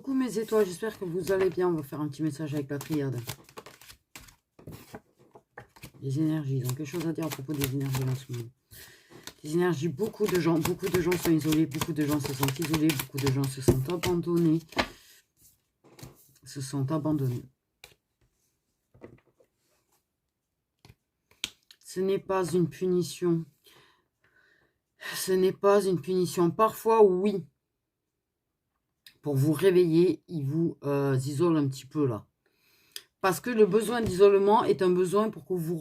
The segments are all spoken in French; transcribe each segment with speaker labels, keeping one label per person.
Speaker 1: Coucou mes étoiles, j'espère que vous allez bien. On va faire un petit message avec la triade. Les énergies, ils ont quelque chose à dire à propos des énergies en ce moment. Les énergies, beaucoup de gens sont isolés, beaucoup de gens se sentent isolés, beaucoup de gens se sentent abandonnés. Ce n'est pas une punition. Ce n'est pas une punition. Parfois, oui. Pour vous réveiller, ils vous isolent un petit peu là. Parce que le besoin d'isolement est un besoin pour que vous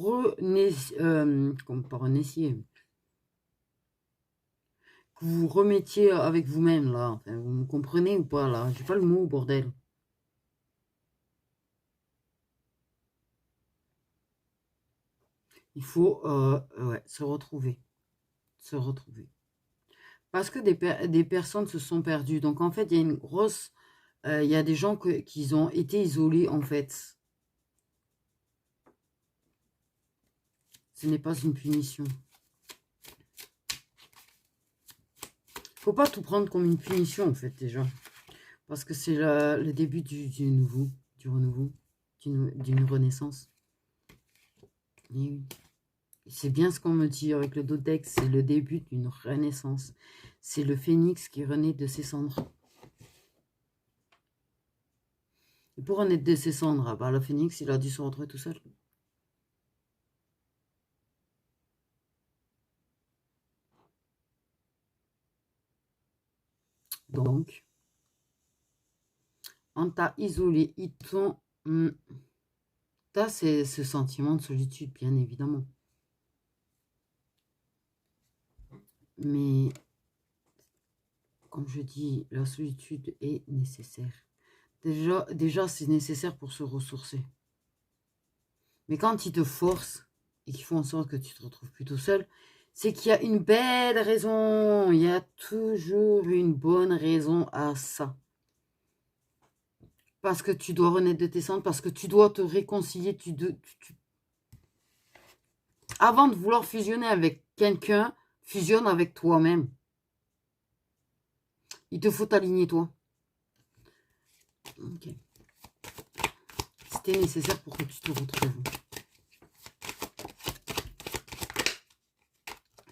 Speaker 1: que vous remettiez avec vous-même là. Enfin, vous me comprenez ou pas là? J'ai pas le mot, bordel. Il faut ouais, se retrouver. Se retrouver. Parce que des personnes se sont perdues. Donc en fait, il y a une grosse... il y a des gens qui ont été isolés en fait. Ce n'est pas une punition. Faut pas tout prendre comme une punition en fait déjà. Parce que c'est le début du renouveau, d'une renaissance. C'est bien ce qu'on me dit avec le Dodex, c'est le début d'une renaissance. C'est le phénix qui renaît de ses cendres. Et pour renaître de ses cendres, bah, le phénix, il a dû se retrouver tout seul. Donc, on t'a isolé, ils t'ont... T'as ce sentiment de solitude, bien évidemment. Mais, comme je dis, la solitude est nécessaire. Déjà c'est nécessaire pour se ressourcer. Mais quand ils te forcent et qu'ils font en sorte que tu te retrouves plutôt seul, c'est qu'il y a une belle raison. Il y a toujours une bonne raison à ça. Parce que tu dois renaître de tes cendres, parce que tu dois te réconcilier. Avant de vouloir fusionner avec quelqu'un, fusionne avec toi-même. Il te faut t'aligner toi. Ok. C'était nécessaire pour que tu te retrouves.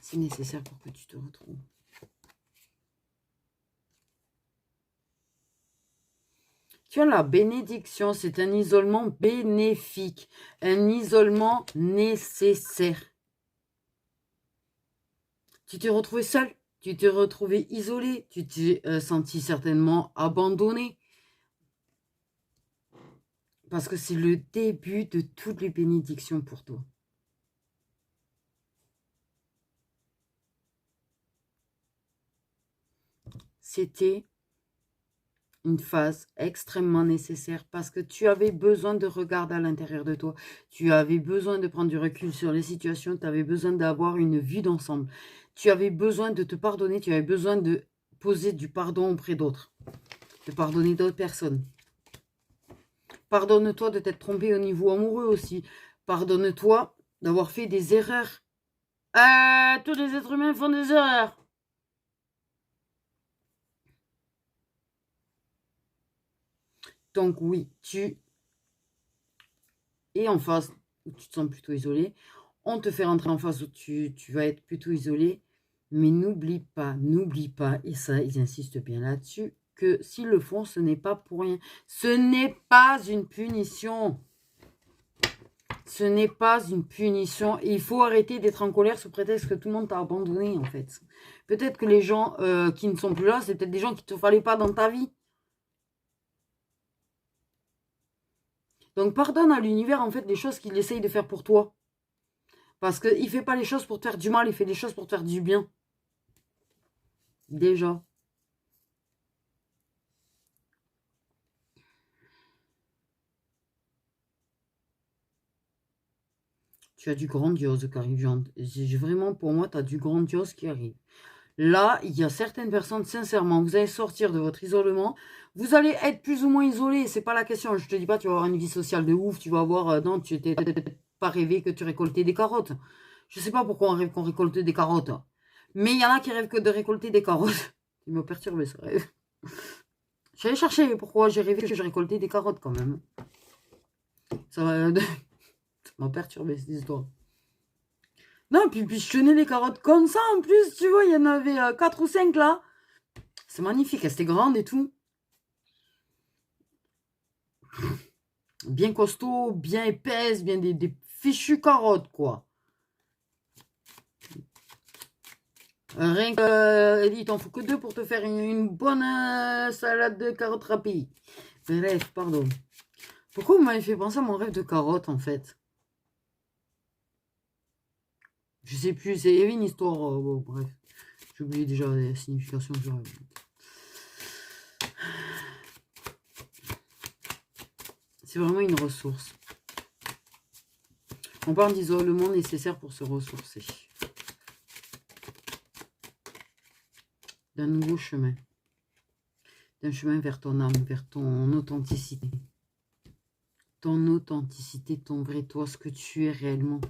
Speaker 1: C'est nécessaire pour que tu te retrouves. Tu as la bénédiction, c'est un isolement bénéfique, un isolement nécessaire. Tu t'es retrouvé seul, tu t'es retrouvé isolé, tu t'es senti certainement abandonné. Parce que c'est le début de toutes les bénédictions pour toi. C'était une phase extrêmement nécessaire parce que tu avais besoin de regarder à l'intérieur de toi. Tu avais besoin de prendre du recul sur les situations. Tu avais besoin d'avoir une vue d'ensemble. Tu avais besoin de te pardonner. Tu avais besoin de poser du pardon auprès d'autres. De pardonner d'autres personnes. Pardonne-toi de t'être trompé au niveau amoureux aussi. Pardonne-toi d'avoir fait des erreurs. Tous les êtres humains font des erreurs. Donc oui, tu es en phase où tu te sens plutôt isolé. On te fait rentrer en phase où tu vas être plutôt isolé. Mais n'oublie pas, et ça, ils insistent bien là-dessus, que s'ils le font, ce n'est pas pour rien. Ce n'est pas une punition. Ce n'est pas une punition. Et il faut arrêter d'être en colère sous prétexte que tout le monde t'a abandonné, en fait. Peut-être que les gens qui ne sont plus là, c'est peut-être des gens qui ne te fallait pas dans ta vie. Donc, pardonne à l'univers, en fait, les choses qu'il essaye de faire pour toi. Parce qu'il ne fait pas les choses pour te faire du mal, il fait les choses pour te faire du bien. Déjà. Tu as du grandiose qui arrive. Vraiment, pour moi, tu as du grandiose qui arrive. Là, il y a certaines personnes, sincèrement, vous allez sortir de votre isolement. Vous allez être plus ou moins isolé, c'est pas la question. Je te dis pas, tu vas avoir une vie sociale de ouf, tu vas avoir... non, tu n'étais pas rêvé que tu récoltais des carottes. Je sais pas pourquoi on rêve qu'on récolte des carottes. Mais il y en a qui rêvent que de récolter des carottes. Il m'a perturbé ce rêve. J'allais chercher pourquoi j'ai rêvé que je récoltais des carottes quand même. Ça m'a perturbé cette histoire. Non, puis je tenais les carottes comme ça en plus, tu vois, il y en avait 4 ou 5 là. C'est magnifique, elles étaient grandes et tout. Bien costaud, bien épaisse, bien des fichues carottes, quoi. Rien que, il t'en faut que 2 pour te faire une bonne salade de carottes râpées. Bref, pardon. Pourquoi vous m'avez fait penser à mon rêve de carottes, en fait? Je sais plus, il y avait une histoire, bon, bref. J'ai oublié déjà la signification du rêve. C'est vraiment une ressource. On parle d'isolement nécessaire pour se ressourcer. D'un nouveau chemin. D'un chemin vers ton âme, vers ton authenticité. Ton authenticité, ton vrai toi, ce que tu es réellement.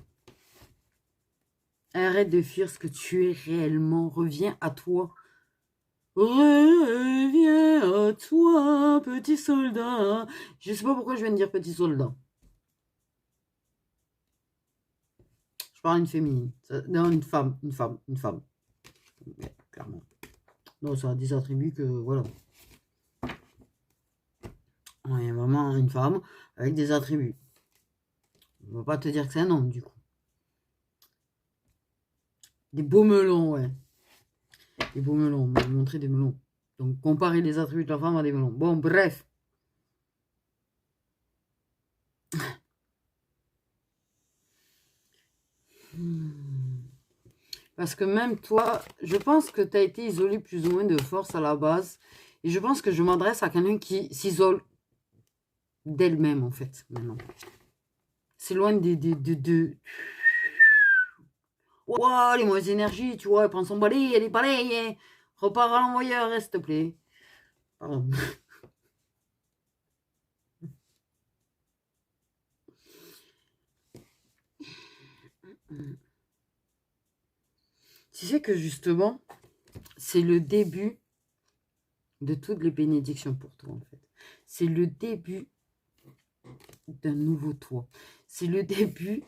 Speaker 1: Arrête de fuir ce que tu es réellement. Reviens à toi. Reviens à toi, petit soldat. Je sais pas pourquoi je viens de dire petit soldat. Je parle d'une féminine. Non, une femme. Ouais, clairement. Non, ça a des attributs que, voilà. On est vraiment une femme avec des attributs. On ne va pas te dire que c'est un homme, du coup. Des beaux melons, ouais. Des beaux melons. On m'a montré des melons. Donc, comparer les attributs de la femme à des melons. Bon, bref. Parce que même toi, je pense que tu as été isolé plus ou moins de force à la base. Et je pense que je m'adresse à quelqu'un qui s'isole d'elle-même, en fait, maintenant. C'est loin de... Ouah, les mauvaises énergies, tu vois, elle prend son balai, elle est balayée. Repars à l'envoyeur, s'il te plaît. Pardon. Tu sais que justement, c'est le début de toutes les bénédictions pour toi, en fait. C'est le début d'un nouveau toi. C'est le début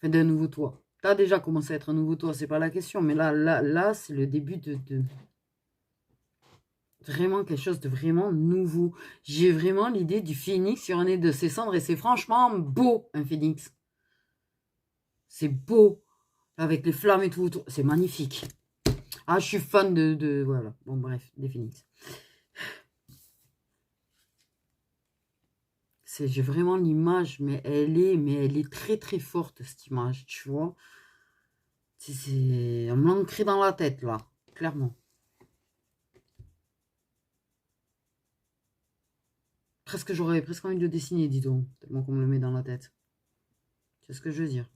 Speaker 1: d'un nouveau toi. Tu as déjà commencé à être un nouveau toi, c'est pas la question. Mais là c'est le début de vraiment quelque chose de vraiment nouveau. J'ai vraiment l'idée du phénix sur un nez de ses cendres et c'est franchement beau, un phénix. C'est beau, avec les flammes et tout. C'est magnifique. Ah, je suis fan de... Voilà, bon bref, des phénix. J'ai vraiment l'image, mais elle est très très forte, cette image, tu vois. On me l'ancrée dans la tête, là, clairement. J'aurais presque envie de dessiner, dis donc, tellement qu'on me le met dans la tête. C'est ce que je veux dire.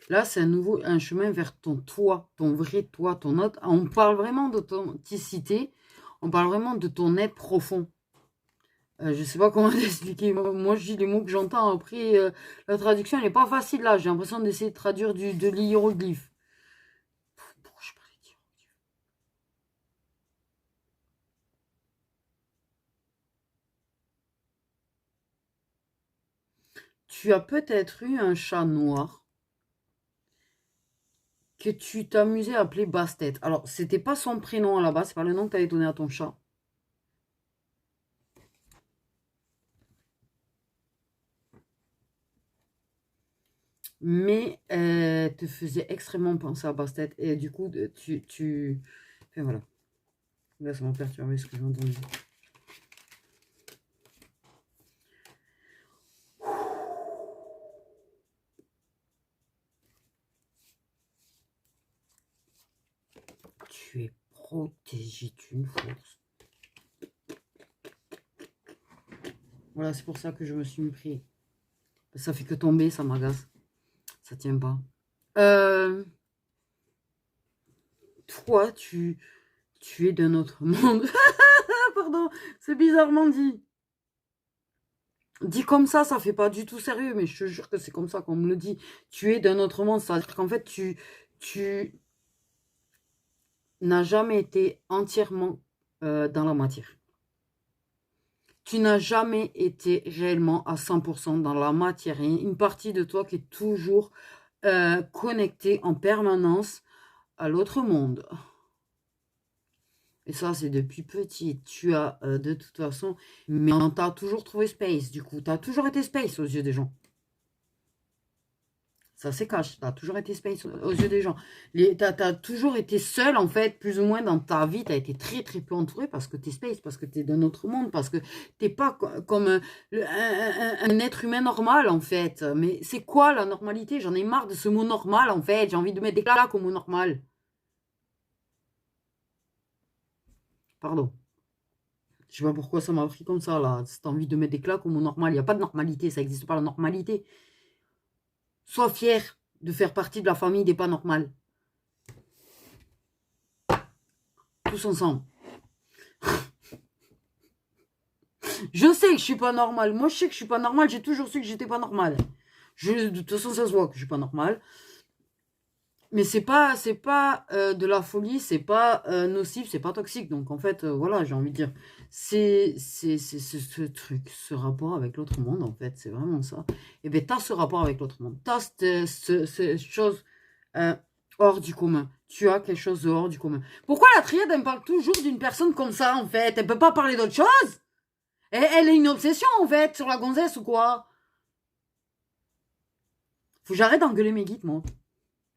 Speaker 1: Là, c'est un chemin vers ton toi, ton vrai toi, ton autre. On parle vraiment d'authenticité, on parle vraiment de ton être profond. Je sais pas comment t'expliquer. Moi, je dis les mots que j'entends. Après, la traduction, elle n'est pas facile là. J'ai l'impression d'essayer de traduire de l'hiéroglyphe. Pourquoi je parlais d'hiéroglyphe? Tu as peut-être eu un chat noir que tu t'amusais à appeler Bastet. Alors, c'était pas son prénom à la base, c'est pas le nom que tu avais donné à ton chat. Mais elle te faisait extrêmement penser à Bastet. Et du coup, Enfin, voilà. Là, ça m'a perturbé ce que j'ai entendu. Tu es protégé d'une force. Voilà, c'est pour ça que je me suis pris. Ça fait que tomber, ça m'agace. Ça tient pas. Toi, tu es d'un autre monde. Pardon, c'est bizarrement dit. Dit comme ça fait pas du tout sérieux, mais je te jure que c'est comme ça qu'on me le dit. Tu es d'un autre monde, c'est-à-dire qu'en fait, tu n'as jamais été entièrement dans la matière. Tu n'as jamais été réellement à 100% dans la matière. Il y a une partie de toi qui est toujours connectée en permanence à l'autre monde. Et ça, c'est depuis petit. Tu as, de toute façon... Mais on t'a toujours trouvé space, du coup. Tu as toujours été space aux yeux des gens. Ça c'est cash. Tu as toujours été space aux yeux des gens. Tu as toujours été seul, en fait, plus ou moins dans ta vie. Tu as été très, très peu entouré parce que tu es space, parce que tu es d'un autre monde, parce que tu pas comme un être humain normal, en fait. Mais c'est quoi la normalité? J'en ai marre de ce mot normal, en fait. J'ai envie de mettre des claques au mot normal. Pardon. Je sais pas pourquoi ça m'a pris comme ça, là. Cette envie de mettre des claques au mot normal. Il n'y a pas de normalité, ça n'existe pas, la normalité. Sois fier de faire partie de la famille des pas normales. Tous ensemble. Je sais que je suis pas normale. Moi, je sais que je suis pas normale. J'ai toujours su que j'étais pas normale. De toute façon, ça se voit que je suis pas normale. Mais c'est pas de la folie, c'est pas nocif, c'est pas toxique. Donc en fait, voilà, j'ai envie de dire, c'est ce truc, ce rapport avec l'autre monde, en fait, c'est vraiment ça. Et bien, t'as ce rapport avec l'autre monde, t'as cette chose euh, hors du commun. Tu as quelque chose de hors du commun. Pourquoi la triade, elle me parle toujours d'une personne comme ça, en fait? Elle peut pas parler d'autre chose? Elle est une obsession, en fait, sur la gonzesse ou quoi? Faut que j'arrête d'engueuler mes guides, moi.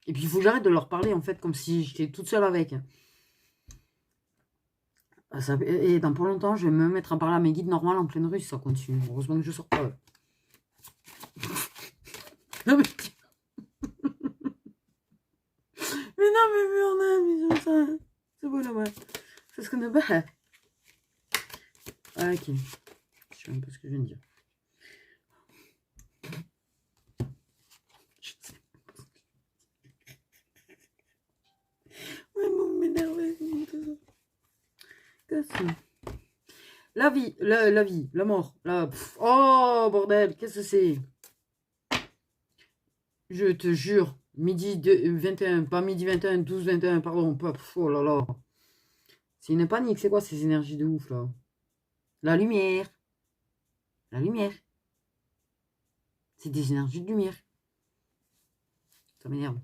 Speaker 1: Et puis, il faut que j'arrête de leur parler, en fait, comme si j'étais toute seule avec. Et dans pas longtemps, je vais me mettre à parler à mes guides normales en pleine rue si ça continue. Heureusement que je sors pas. Non, mais... mais non, mais merde, ça... c'est bon là-bas. C'est ce qu'on a pas. Ah, ok. Je sais même pas ce que je viens de dire. Je sais pas. Ouais, bon, m'énerver. Qu'est-ce que la vie, la vie, la mort. Oh, bordel, qu'est-ce que c'est? Je te jure. Midi 21, pas midi 21, 12, 21, pardon. Oh là là. C'est une panique, c'est quoi ces énergies de ouf là? La lumière. La lumière. C'est des énergies de lumière. Ça m'énerve.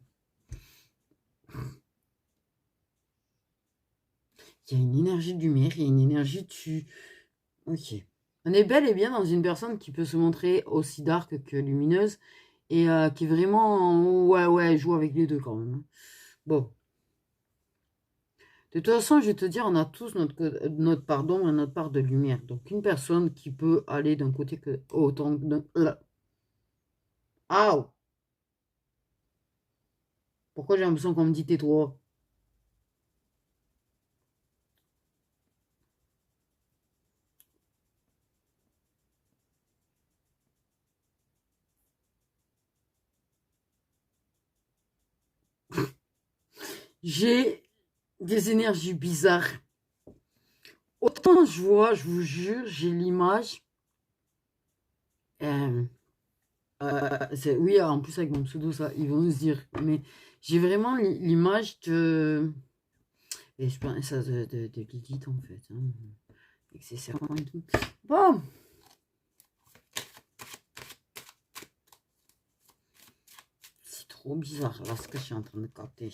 Speaker 1: Il y a une énergie de lumière, il y a une énergie de... Ok. On est bel et bien dans une personne qui peut se montrer aussi dark que lumineuse et qui est vraiment... Ouais, joue avec les deux quand même. Bon. De toute façon, je vais te dire, on a tous notre part d'ombre et notre part de lumière. Donc, une personne qui peut aller d'un côté que autant d'un... Aouh! Pourquoi j'ai l'impression qu'on me dit tais-toi? J'ai des énergies bizarres. Autant je vois, je vous jure, j'ai l'image. Oui, en plus avec mon pseudo, ça, ils vont se dire. Mais j'ai vraiment l'image de. Et je pense ça de Lilith en fait. Hein, avec ses serpents et tout. Bon. C'est trop bizarre là ce que je suis en train de capter.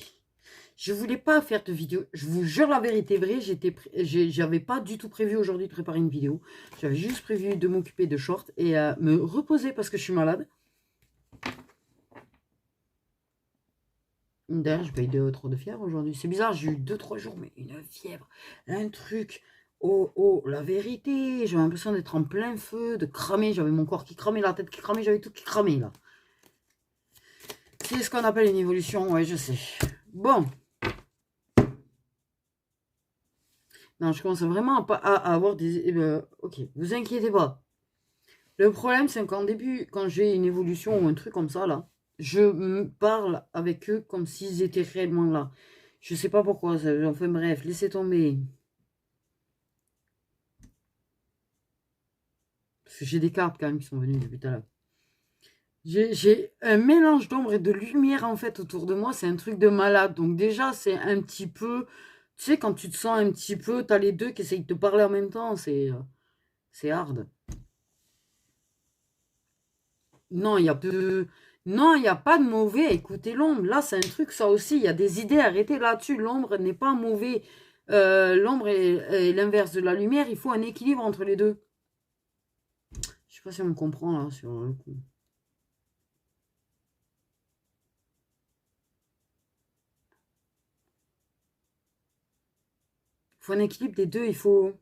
Speaker 1: Je voulais pas faire de vidéo. Je vous jure la vérité vraie. J'avais pas du tout prévu aujourd'hui de préparer une vidéo. J'avais juste prévu de m'occuper de short et me reposer parce que je suis malade. D'ailleurs, je paye trop de fièvre aujourd'hui. C'est bizarre, j'ai eu 2-3 jours, mais une fièvre, un truc. Oh, la vérité, j'avais l'impression d'être en plein feu, de cramer. J'avais mon corps qui cramait, la tête qui cramait, j'avais tout qui cramait là. C'est ce qu'on appelle une évolution, ouais, je sais. Bon. Non, je commence vraiment à avoir des... ok, vous inquiétez pas. Le problème, c'est qu'en début, quand j'ai une évolution ou un truc comme ça, là, je me parle avec eux comme s'ils étaient réellement là. Je sais pas pourquoi. Enfin bref, laissez tomber. Parce que j'ai des cartes quand même qui sont venues depuis tout à l'heure. J'ai un mélange d'ombre et de lumière en fait autour de moi. C'est un truc de malade. Donc déjà, c'est un petit peu Tu sais, quand tu te sens un petit peu, t'as les deux qui essayent de te parler en même temps, c'est hard. Non, il y a de... Non, il n'y a pas de mauvais. Écoutez l'ombre. Là, c'est un truc, ça aussi. Il y a des idées arrêtées là-dessus. L'ombre n'est pas mauvais. L'ombre est l'inverse de la lumière. Il faut un équilibre entre les deux. Je sais pas si on me comprend là sur le coup. Il faut un équilibre des deux. Il faut...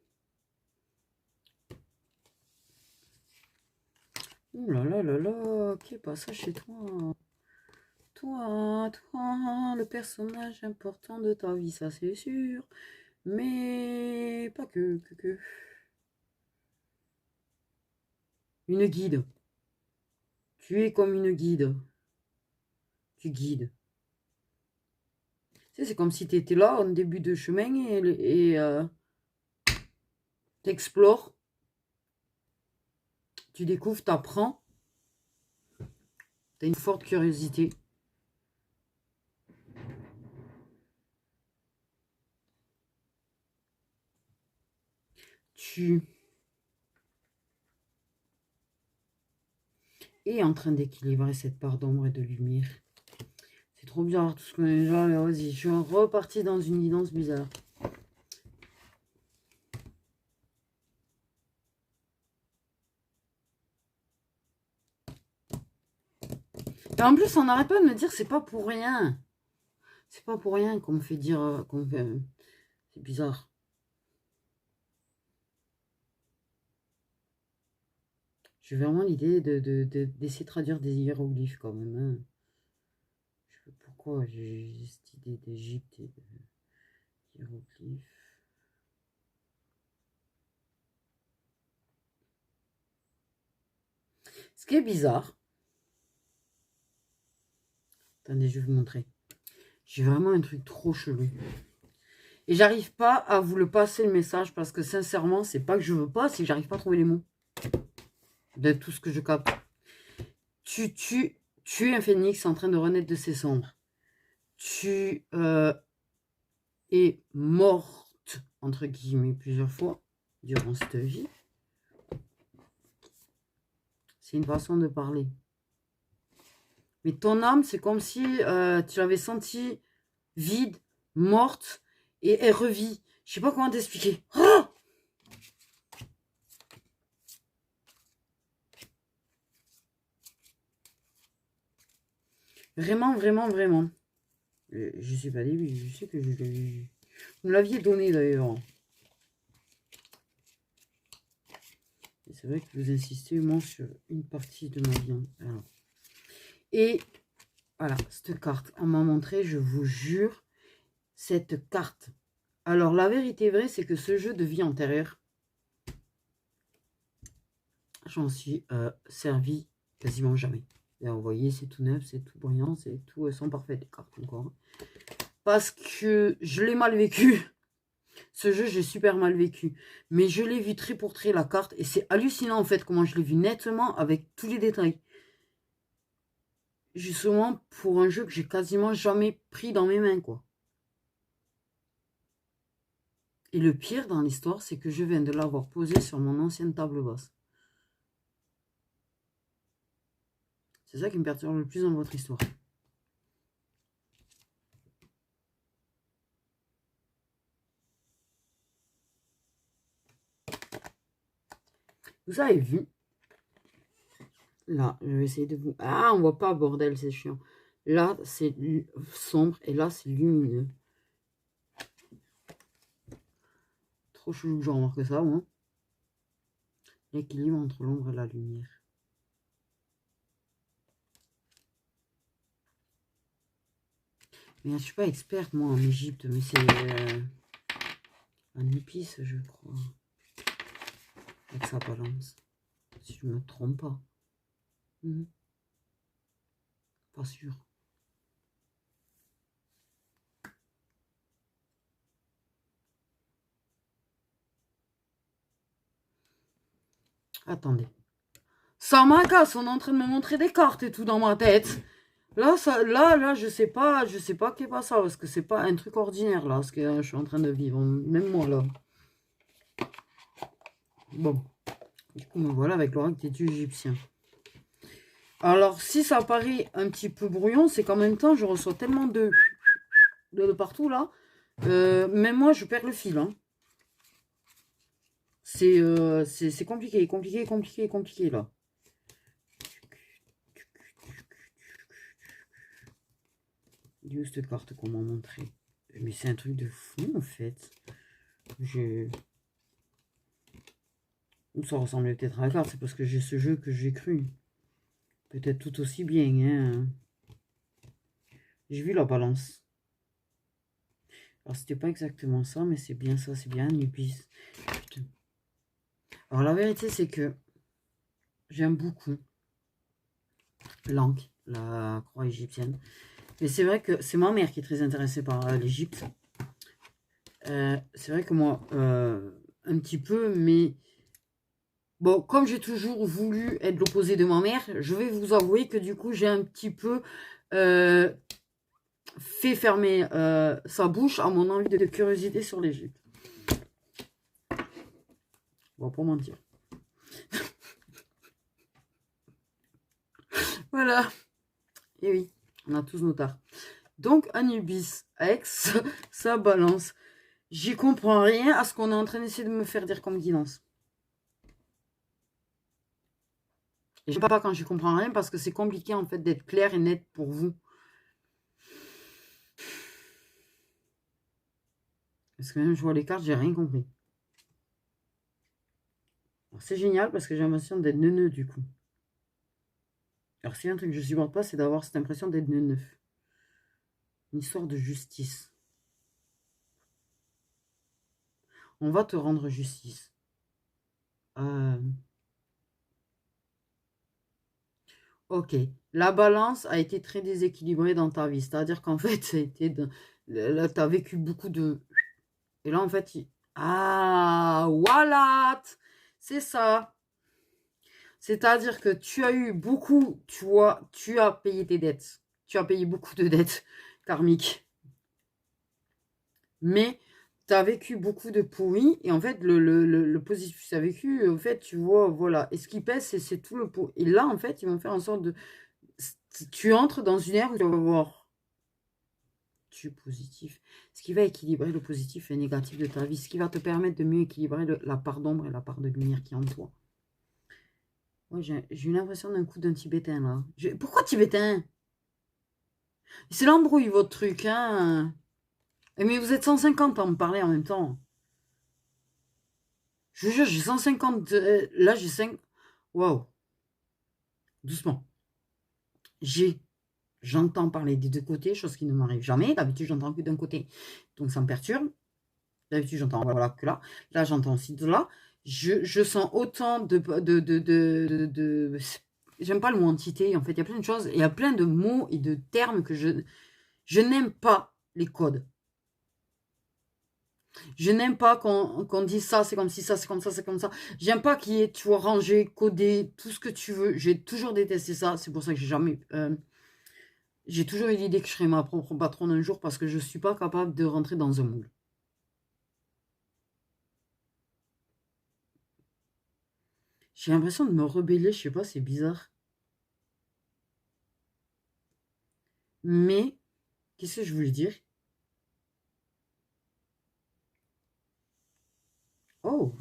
Speaker 1: Ouh là là là là. Qui passe ça chez toi? Toi, le personnage important de ta vie, ça c'est sûr. Mais pas que. Une guide. Tu es comme une guide. Tu guides. Tu sais, c'est comme si tu étais là en début de chemin et t'explores, tu découvres, t'apprends, t'as une forte curiosité. Tu es en train d'équilibrer cette part d'ombre et de lumière. C'est trop bizarre tout ce qu'on est là. Vas-y, je suis reparti dans une guidance bizarre. Et en plus, on n'arrête pas de me dire c'est pas pour rien. C'est pas pour rien qu'on me fait dire c'est bizarre. J'ai vraiment l'idée d'essayer de traduire des hiéroglyphes quand même. Hein. Je sais pas pourquoi j'ai cette idée d'Égypte et d'hiéroglyphes. Ce qui est bizarre. Attendez, je vais vous montrer. J'ai vraiment un truc trop chelou. Et j'arrive pas à vous le passer le message parce que sincèrement, c'est pas que je veux pas, c'est que j'arrive pas à trouver les mots. De tout ce que je capte. Tu es un phénix en train de renaître de ses cendres. Tu es morte, entre guillemets, plusieurs fois durant cette vie. C'est une façon de parler. Mais ton âme, c'est comme si tu l'avais sentie vide, morte, et elle revit. Je sais pas comment t'expliquer. Oh, vraiment, vraiment, vraiment. Je sais pas début, je sais que je l'ai... Vous me l'aviez donné d'ailleurs. C'est vrai que vous insistez moi sur une partie de ma vie. Alors. Et voilà, cette carte, on m'a montré, je vous jure, cette carte. Alors la vérité vraie, c'est que ce jeu de vie antérieure, j'en suis servi quasiment jamais. Là, vous voyez, c'est tout neuf, c'est tout brillant, c'est tout, elles sont parfaites les cartes encore. Parce que je l'ai mal vécu. Ce jeu, j'ai super mal vécu. Mais je l'ai vu trait pour trait la carte. Et c'est hallucinant en fait comment je l'ai vu nettement avec tous les détails. Justement pour un jeu que j'ai quasiment jamais pris dans mes mains, quoi. Et le pire dans l'histoire, c'est que je viens de l'avoir posé sur mon ancienne table basse. C'est ça qui me perturbe le plus dans votre histoire. Vous avez vu. Là, je vais essayer de vous... Ah, on voit pas, bordel, c'est chiant. Là, c'est sombre et là, c'est lumineux. Trop chelou que je remarque ça, moi. L'équilibre entre l'ombre et la lumière. Mais je suis pas experte, moi, en Égypte, mais c'est un épice, je crois. Avec sa balance. Si je me trompe pas. Pas sûr. Attendez. Ça m'agace, on est en train de me montrer des cartes et tout dans ma tête. Là, je sais pas qui est pas ça, parce que c'est pas un truc ordinaire, là, ce que je suis en train de vivre, même moi, là. Bon, du coup, me voilà avec l'oracle des dieux égyptiens. Alors, si ça paraît un petit peu brouillon, c'est qu'en même temps, je reçois tellement de partout, là. Même moi, je perds le fil, hein. C'est compliqué, compliqué, compliqué, compliqué, là. D'où cette carte qu'on m'a montrée. Mais c'est un truc de fou, en fait. Ça ressemblait peut-être à la carte, c'est parce que j'ai ce jeu que j'ai cru. Peut-être tout aussi bien, hein. J'ai vu la balance. Alors, c'était pas exactement ça, mais c'est bien ça, c'est bien Anubis. Putain. Alors, la vérité, c'est que j'aime beaucoup l'Ankh, la croix égyptienne. Mais c'est vrai que c'est ma mère qui est très intéressée par l'Égypte. C'est vrai que moi, un petit peu, mais bon, comme j'ai toujours voulu être l'opposé de ma mère, je vais vous avouer que du coup, j'ai un petit peu fait fermer sa bouche à mon envie de curiosité sur l'Égypte. On va pas mentir. Voilà. Et oui, on a tous nos tards. Donc, Anubis, avec sa balance. J'y comprends rien à ce qu'on est en train d'essayer de me faire dire comme guidance. Et je ne sais pas quand j'y comprends rien parce que c'est compliqué en fait d'être clair et net pour vous. Parce que même je vois les cartes, j'ai rien compris. C'est génial parce que j'ai l'impression d'être neuneux du coup. Alors s'il y a un truc que je ne supporte pas, c'est d'avoir cette impression d'être neuneux. Une histoire de justice. On va te rendre justice. Ok. La balance a été très déséquilibrée dans ta vie. C'est-à-dire qu'en fait, ça a été là, tu as vécu beaucoup de... Et là, en fait, ah, voilà. C'est ça. C'est-à-dire que tu as eu beaucoup, tu as payé tes dettes. Tu as payé beaucoup de dettes karmiques. Mais tu as vécu beaucoup de pourris. Et en fait, le positif que tu as vécu, en fait, tu vois, voilà. Et ce qui pèse, c'est tout le pot. Et là, en fait, ils vont faire en sorte de... Tu entres dans une ère où tu vas voir du positif. Ce qui va équilibrer le positif et le négatif de ta vie. Ce qui va te permettre de mieux équilibrer la part d'ombre et la part de lumière qui est en toi. Ouais, j'ai eu l'impression d'un coup d'un Tibétain, là. Pourquoi Tibétain? C'est l'embrouille, votre truc, hein. Mais vous êtes 150 à me parler en même temps. Je vous jure, j'ai 150. Là, j'ai 5. Waouh. Doucement. J'entends parler des deux côtés, chose qui ne m'arrive jamais. D'habitude, j'entends que d'un côté. Donc, ça me perturbe. D'habitude, j'entends voilà, que là. Là, j'entends aussi de là. Je sens autant de j'aime pas le mot entité. En fait, il y a plein de choses. Il y a plein de mots et de termes que je n'aime pas les codes. Je n'aime pas qu'on dise ça, c'est comme si ça, c'est comme ça, c'est comme ça. J'aime pas qu'il y ait, tu vois, rangé, codé, tout ce que tu veux. J'ai toujours détesté ça. C'est pour ça que j'ai toujours eu l'idée que je serais ma propre patronne un jour parce que je suis pas capable de rentrer dans un moule. J'ai l'impression de me rebeller, je sais pas, c'est bizarre. Mais, qu'est-ce que je voulais dire? Oh,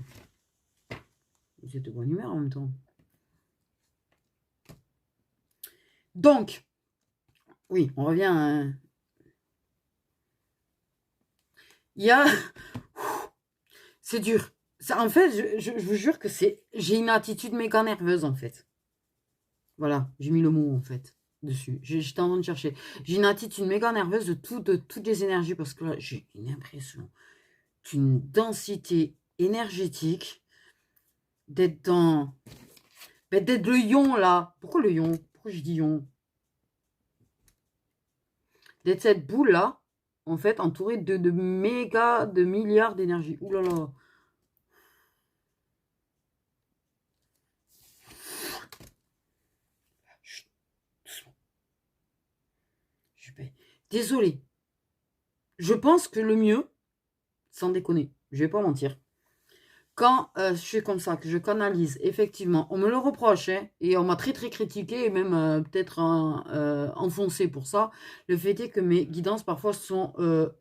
Speaker 1: vous êtes de bonne humeur en même temps. Donc, oui, on revient à... Il y a... C'est dur. En fait, je vous jure que j'ai une attitude méga nerveuse, en fait. Voilà, j'ai mis le mot, en fait, dessus. J'étais en train de chercher. J'ai une attitude méga nerveuse de toutes les énergies, parce que là, j'ai une impression d'une densité énergétique, d'être dans... d'être le ion, là. Pourquoi le ion? Pourquoi je dis ion? D'être cette boule-là, en fait, entourée de méga, de milliards d'énergie. Ouh là là. Chut, doucement. Désolée. Je pense que le mieux, sans déconner, je vais pas mentir, quand je suis comme ça, que je canalise, effectivement, on me le reproche, hein, et on m'a très très critiqué, et même peut-être enfoncé pour ça, le fait est que mes guidances parfois sont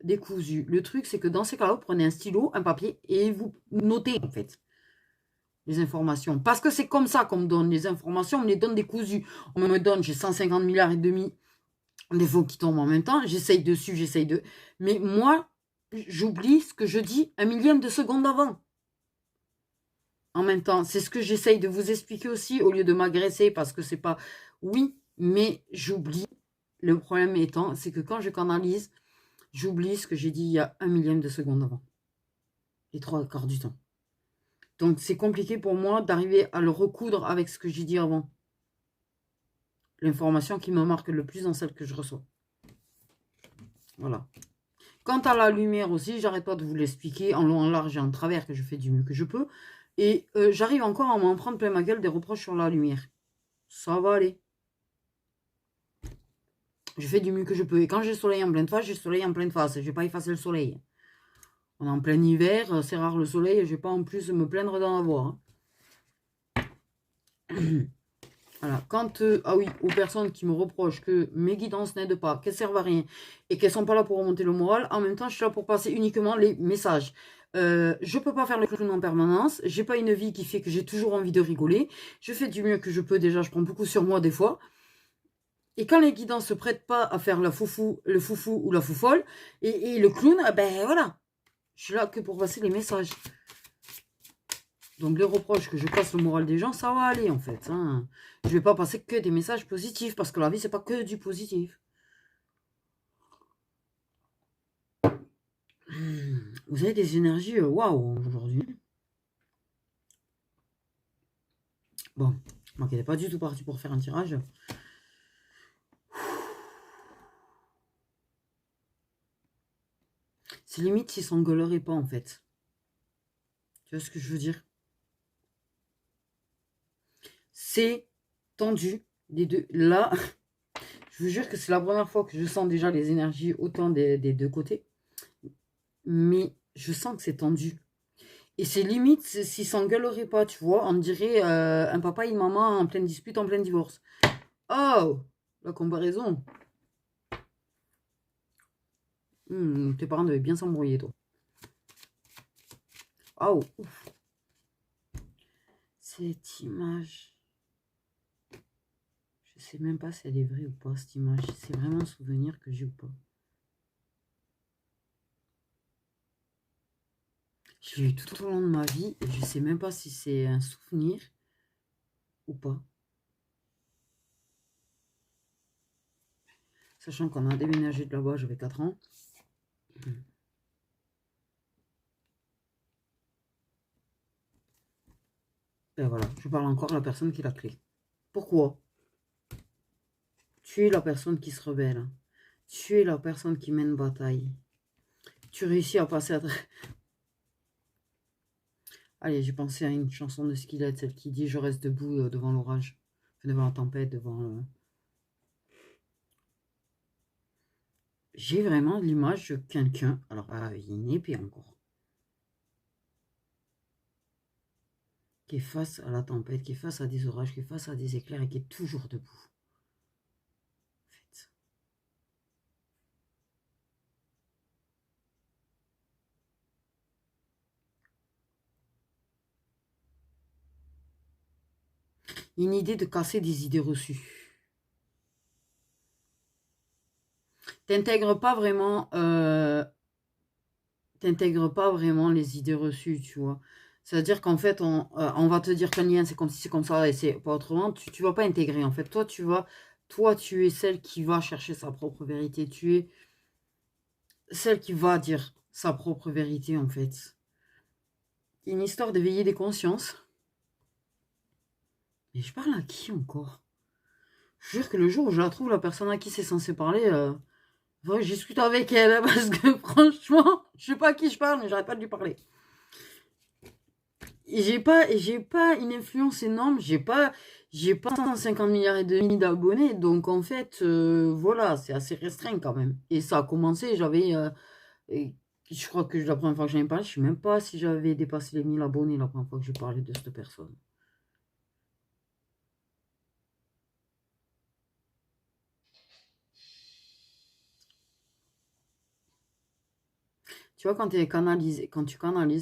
Speaker 1: décousues. Le truc, c'est que dans ces cas-là, vous prenez un stylo, un papier, et vous notez, en fait, les informations. Parce que c'est comme ça qu'on me donne les informations, on me les donne décousues. On me donne, j'ai 150 milliards et demi des faux qui tombent en même temps, j'essaye dessus, j'essaye de... Mais moi, j'oublie ce que je dis un millième de seconde avant. En même temps, c'est ce que j'essaye de vous expliquer aussi, au lieu de m'agresser, parce que c'est pas... Oui, mais j'oublie. Le problème étant, c'est que quand je canalise, j'oublie ce que j'ai dit il y a un millième de seconde avant. Les 3/4 du temps. Donc c'est compliqué pour moi d'arriver à le recoudre avec ce que j'ai dit avant. L'information qui me marque le plus dans celle que je reçois. Voilà. Quant à la lumière aussi, j'arrête pas de vous l'expliquer en long, en large et en travers, que je fais du mieux que je peux. Et j'arrive encore à m'en prendre plein ma gueule des reproches sur la lumière. Ça va aller. Je fais du mieux que je peux. Et quand j'ai le soleil en pleine face, j'ai le soleil en pleine face. Je vais pas effacer le soleil. On est en plein hiver, c'est rare le soleil. Je vais pas en plus me plaindre d'en avoir. Voilà. Quant ah oui, aux personnes qui me reprochent que mes guidances n'aident pas, qu'elles servent à rien et qu'elles sont pas là pour remonter le moral, en même temps, je suis là pour passer uniquement les messages. Je peux pas faire le clown en permanence. J'ai pas une vie qui fait que j'ai toujours envie de rigoler. Je fais du mieux que je peux déjà. Je prends beaucoup sur moi des fois. Et quand les guidances se prêtent pas à faire la foufou, le foufou ou la foufolle, et le clown, ben voilà. Je suis là que pour passer les messages. Donc les reproches que je passe le moral des gens, ça va aller en fait. Hein. Je vais pas passer que des messages positifs, parce que la vie, c'est pas que du positif. Vous avez des énergies waouh aujourd'hui. Bon, moi qui n'étais pas du tout parti pour faire un tirage. C'est limite s'ils s'engueuleraient pas en fait. Tu vois ce que je veux dire? C'est tendu des deux. Là, je vous jure que c'est la première fois que je sens déjà les énergies autant des deux côtés. Mais je sens que c'est tendu. Et c'est limite s'ils s'engueuleraient pas, tu vois. On dirait un papa et une maman en pleine dispute, en plein divorce. Oh, la comparaison. Tes parents devaient bien s'embrouiller, toi. Oh, ouf. Cette image. Je sais même pas si elle est vraie ou pas, cette image. C'est vraiment un souvenir que j'ai ou pas. Je l'ai eu tout au long de ma vie et je sais même pas si c'est un souvenir ou pas. Sachant qu'on a déménagé de là-bas, j'avais 4 ans. Ben voilà, je parle encore à la personne qui l'a créé. Pourquoi? Tu es la personne qui se rebelle. Tu es la personne qui mène bataille. Tu réussis à passer à... Allez, j'ai pensé à une chanson de Skillet, celle qui dit « Je reste debout devant l'orage. » Devant la tempête, devant... J'ai vraiment l'image de quelqu'un, alors avec une épée encore, qui est face à la tempête, qui est face à des orages, qui est face à des éclairs et qui est toujours debout. En fait. Une idée de casser des idées reçues. T'intègres pas vraiment les idées reçues, tu vois. C'est-à-dire qu'en fait, on va te dire qu'un lien, c'est comme si c'est comme ça, et c'est pas autrement. Tu vas pas intégrer, en fait. Toi, tu es celle qui va chercher sa propre vérité. Tu es celle qui va dire sa propre vérité, en fait. Une histoire d'éveiller des consciences. Mais je parle à qui encore? Je jure que le jour où je la trouve, la personne à qui c'est censé parler... je discute avec elle, parce que franchement, je sais pas à qui je parle, mais j'arrête pas de lui parler. j'ai pas une influence énorme, j'ai pas 150 milliards et demi d'abonnés, donc en fait, voilà, c'est assez restreint quand même. Et ça a commencé, et je crois que la première fois que j'en ai parlé, je sais même pas si j'avais dépassé les 1000 abonnés la première fois que j'ai parlé de cette personne. Tu vois, quand tu canalises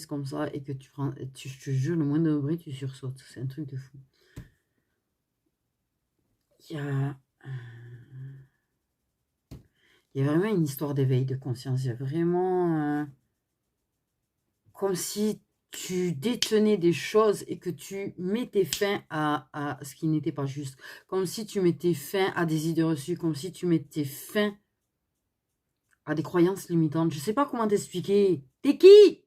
Speaker 1: comme ça et que tu prends, je te jure, le moindre bruit, tu sursautes. C'est un truc de fou. Il y a, il y a vraiment une histoire d'éveil de conscience. Il y a vraiment comme si tu détenais des choses et que tu mettais fin à ce qui n'était pas juste. Comme si tu mettais fin à des idées reçues, comme si tu mettais fin à des croyances limitantes. Je sais pas comment t'expliquer. T'es qui?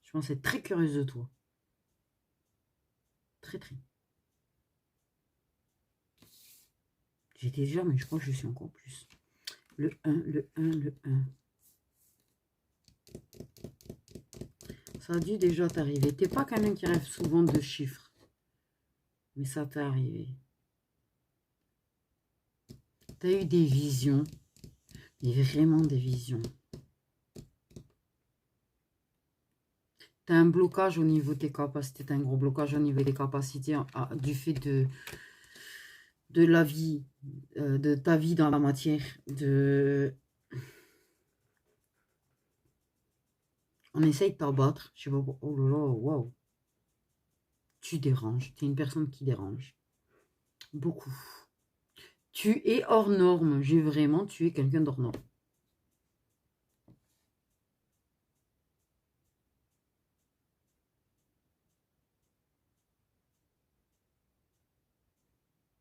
Speaker 1: Je pense être très curieuse de toi. Très, très. J'étais déjà, mais je crois que je suis encore plus. Le 1, le 1, le 1. Ça a dû déjà t'arriver. T'es pas quelqu'un qui rêve souvent de chiffres. Mais ça t'est arrivé. T'as eu des visions. Mais vraiment des visions. T'as un blocage au niveau de tes capacités. T'as un gros blocage au niveau des capacités du fait de la vie, de ta vie dans la matière. On essaye de t'abattre. Je sais pas. Oh là là, waouh. Tu déranges. Tu es une personne qui dérange. Beaucoup. Tu es hors norme. Tu es quelqu'un d'hors norme.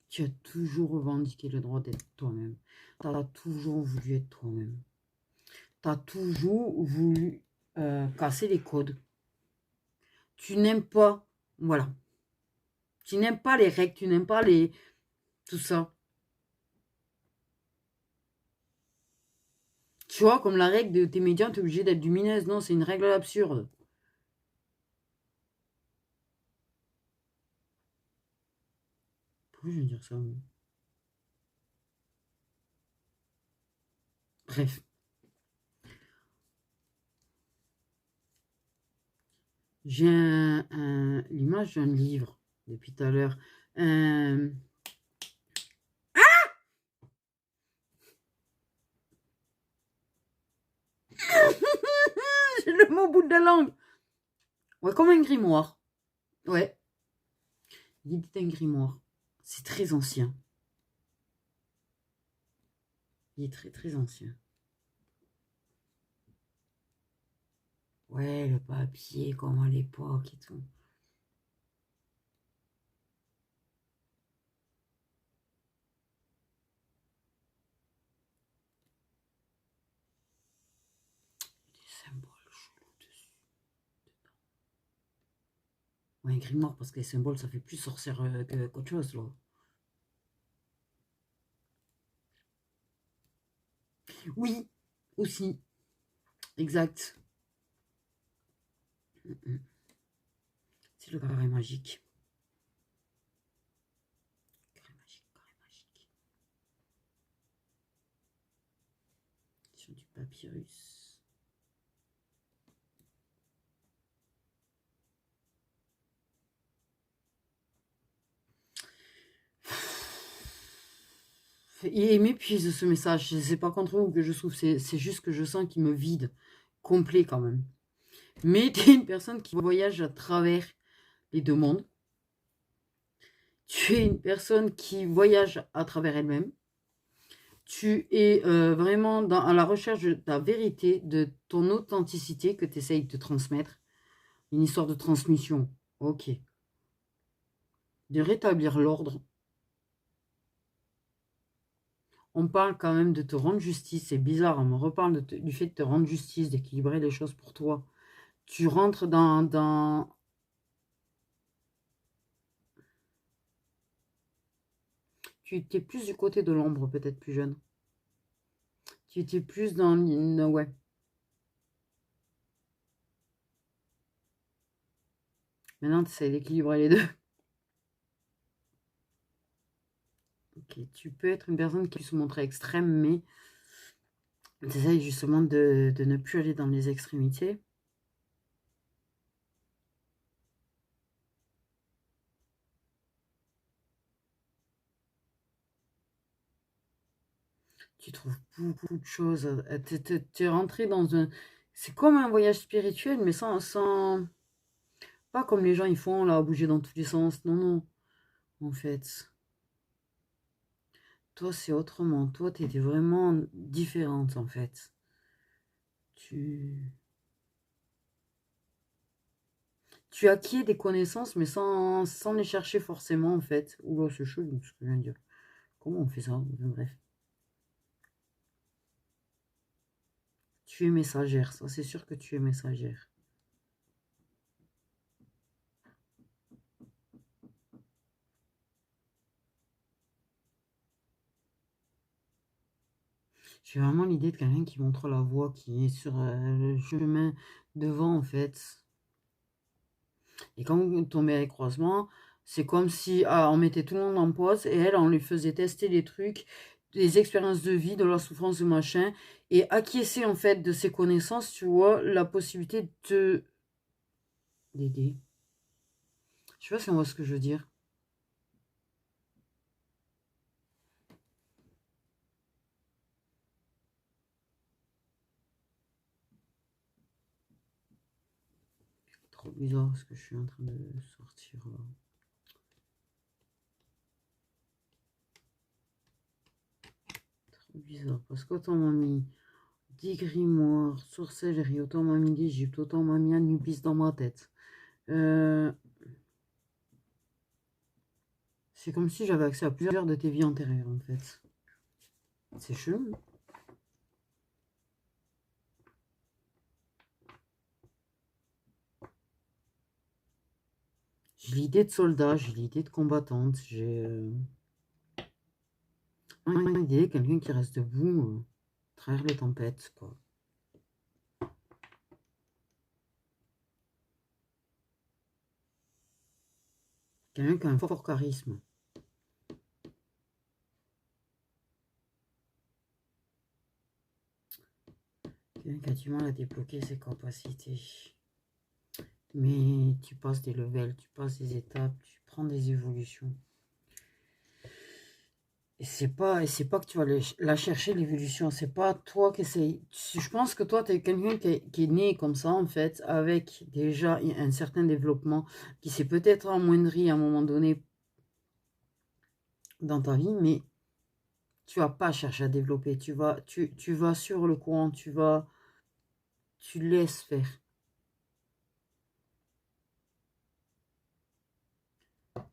Speaker 1: Tu as toujours revendiqué le droit d'être toi-même. Tu as toujours voulu être toi-même. Tu as toujours voulu casser les codes. Tu n'aimes pas, voilà. Tu n'aimes pas les règles, tu n'aimes pas tout ça. Tu vois, comme la règle de tes médias, tu es obligé d'être lumineuse. Non, c'est une règle absurde. Pourquoi je veux dire ça? Bref. J'ai l'image d'un livre depuis tout à l'heure. J'ai le mot au bout de la langue. Ouais, comme un grimoire. Ouais. L'idée d'un grimoire. C'est très ancien. Il est très très ancien. Ouais, le papier, comme à l'époque et tout. Des symboles chelous dessus. Ouais, un grimoire, parce que les symboles, ça fait plus sorcière qu'autre chose, là. Oui, aussi. Exact. C'est le carré magique. Carré magique, carré magique. Sur du papyrus. Il m'épuise ce message. C'est pas contre vous que je souffre. C'est juste que je sens qu'il me vide. Complet quand même. Mais tu es une personne qui voyage à travers les deux mondes. Tu es une personne qui voyage à travers elle-même. Tu es vraiment à la recherche de ta vérité, de ton authenticité que tu essayes de transmettre. Une histoire de transmission. Ok. De rétablir l'ordre. On parle quand même de te rendre justice. C'est bizarre, on me reparle du fait de te rendre justice, d'équilibrer les choses pour toi. Tu rentres dans... Tu étais plus du côté de l'ombre, peut-être plus jeune. Tu étais plus dans... Ouais. Maintenant, tu essaies d'équilibrer les deux. Ok, tu peux être une personne qui se montrer extrême, mais tu essaies justement de ne plus aller dans les extrémités. Tu trouves beaucoup de choses. Tu es rentré dans un... C'est comme un voyage spirituel, mais sans... Pas comme les gens ils font, là, bouger dans tous les sens. Non, non. En fait, toi, c'est autrement. Toi, tu étais vraiment différente, en fait. Tu... Tu acquiers des connaissances, mais sans les chercher forcément, en fait. Oula, c'est chaud, ce que je viens de dire. Comment on fait ça? Enfin, bref. Tu es messagère, ça, c'est sûr que tu es messagère. J'ai vraiment l'idée de quelqu'un qui montre la voie, qui est sur le chemin devant, en fait. Et quand vous tombez avec croisement, c'est comme si on mettait tout le monde en pause et elle, on lui faisait tester les trucs, des expériences de vie, de la souffrance, de machin, et acquiescer en fait de ses connaissances, tu vois, la possibilité d'aider. Je sais pas si on voit ce que je veux dire. Trop bizarre ce que je suis en train de sortir là. Trop bizarre. Parce qu'autant m'a mis 10 grimoires, sorcellerie, autant m'a mis d'Égypte, autant m'a mis Anubis dans ma tête. C'est comme si j'avais accès à plusieurs de tes vies antérieures en fait. C'est chelou. J'ai l'idée de soldat, j'ai l'idée de combattante, j'ai l'idée quelqu'un qui reste debout à travers les tempêtes, quoi. Quelqu'un qui a un fort charisme. Quelqu'un qui a du mal à débloquer ses capacités. Mais tu passes des levels, tu passes des étapes, tu prends des évolutions. Et c'est pas que tu vas la chercher, l'évolution. C'est pas toi qui essayes. Je pense que toi, tu es quelqu'un qui est né comme ça, en fait, avec déjà un certain développement qui s'est peut-être amoindri à un moment donné dans ta vie, mais tu vas pas chercher à développer. Tu vas sur le courant, tu laisses faire.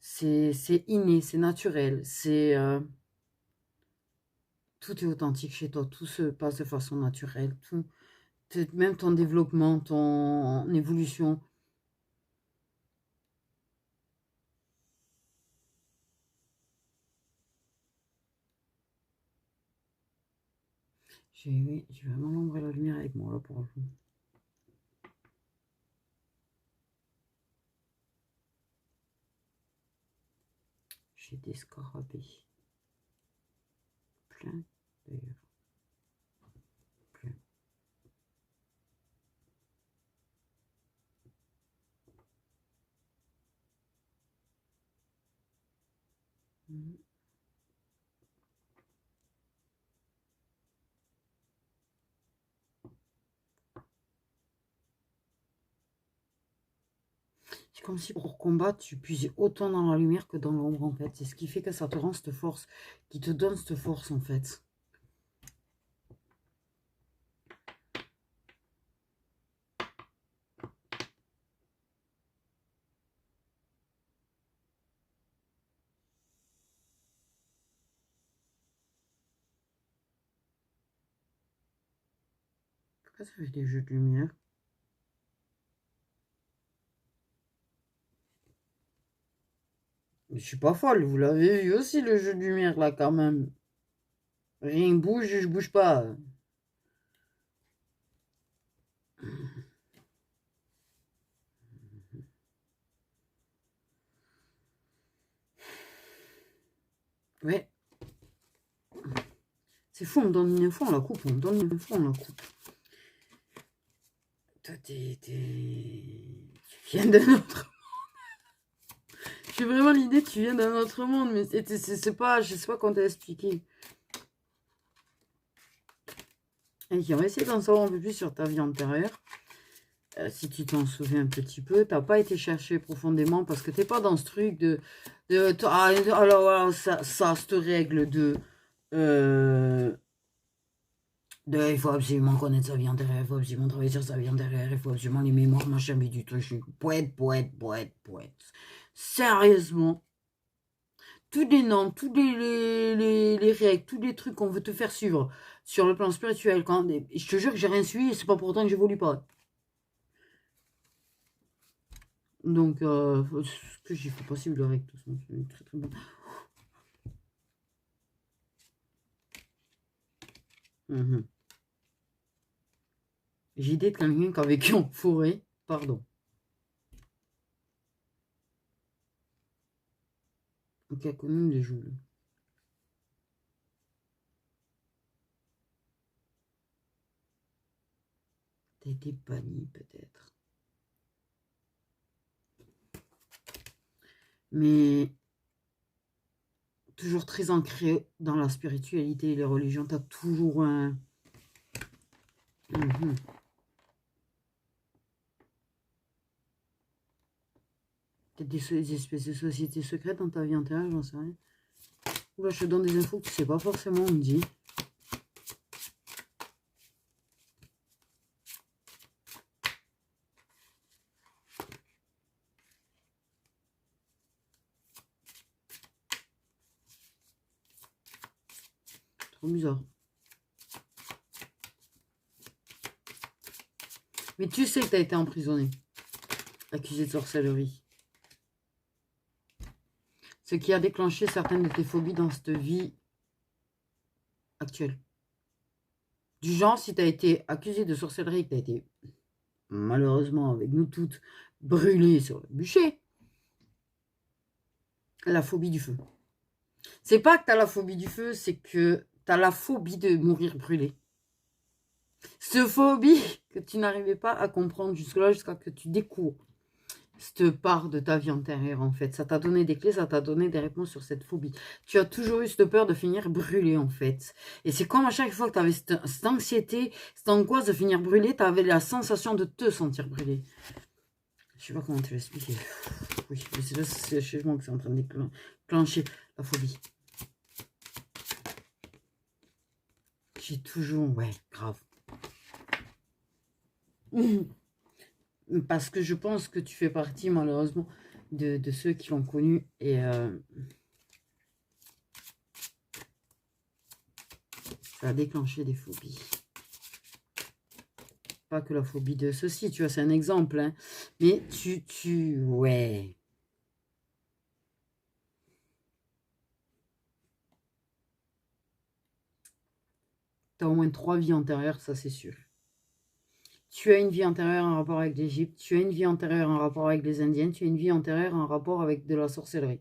Speaker 1: C'est inné, c'est naturel, tout est authentique chez toi, tout se passe de façon naturelle, même ton développement, ton évolution. Oui, j'ai vraiment l'ombre et la lumière avec moi là pour le coup. J'ai des scarabées. Plein d'ailleurs. Plein. Mhm. C'est comme si pour combattre, tu puisais autant dans la lumière que dans l'ombre en fait. C'est ce qui fait que ça te rend cette force, qui te donne cette force en fait. Pourquoi ça fait des jeux de lumière? Mais je suis pas folle, vous l'avez vu aussi le jeu de lumière là quand même. Rien bouge, je bouge pas. Ouais. C'est fou, on me donne une info, on la coupe. On me donne une info, on la coupe. Toi, tu viens d'un autre monde. J'ai vraiment l'idée que tu viens d'un autre monde, mais c'est pas, je sais pas comment t'expliquer. Et on va essayer d'en savoir un peu plus sur ta vie antérieure. Si tu t'en souviens un petit peu, t'as pas été chercher profondément parce que t'es pas dans ce truc alors voilà, ça cette règle il faut absolument connaître sa vie antérieure, il faut absolument travailler sur sa vie antérieure, il faut absolument les mémoires, machin, mais du truc, je suis poète. Sérieusement, tous les normes, tous les règles, tous les trucs qu'on veut te faire suivre sur le plan spirituel, je te jure que j'ai rien suivi et c'est pas pour autant que j'évolue pas. Donc, ce que j'ai fait possible avec tout ça, c'est très très bon. J'ai idée de quelqu'un qui a vécu en forêt, pardon. Qui a connu les joues. T'as été banni peut-être. Mais toujours très ancré dans la spiritualité et les religions. T'as toujours un... Peut-être des espèces de sociétés secrètes dans ta vie antérieure, j'en sais rien. Oula, je te donne des infos que tu sais pas forcément, on me dit. Trop bizarre. Mais tu sais que tu as été emprisonné, accusé de sorcellerie. Ce qui a déclenché certaines de tes phobies dans cette vie actuelle. Du genre, si tu as été accusé de sorcellerie, que tu as été, malheureusement, avec nous toutes, brûlé sur le bûcher, la phobie du feu. C'est pas que tu as la phobie du feu, c'est que tu as la phobie de mourir brûlé. Cette phobie que tu n'arrivais pas à comprendre jusque-là, jusqu'à que tu découvres cette part de ta vie antérieure, en fait. Ça t'a donné des clés, ça t'a donné des réponses sur cette phobie. Tu as toujours eu cette peur de finir brûlé, en fait. Et c'est comme à chaque fois que tu avais cette anxiété, cette angoisse de finir brûlé, tu avais la sensation de te sentir brûlé. Je sais pas comment te l'expliquer. Oui, c'est là, c'est chez moi que c'est en train de déclencher la phobie. J'ai toujours... Ouais, grave. Parce que je pense que tu fais partie, malheureusement, de ceux qui l'ont connu. Et ça a déclenché des phobies. Pas que la phobie de ceci, tu vois, c'est un exemple. Hein. Mais ouais. Tu as au moins 3 vies antérieures, ça c'est sûr. Tu as une vie antérieure en rapport avec l'Égypte, tu as une vie antérieure en rapport avec les Indiens, tu as une vie antérieure en rapport avec de la sorcellerie.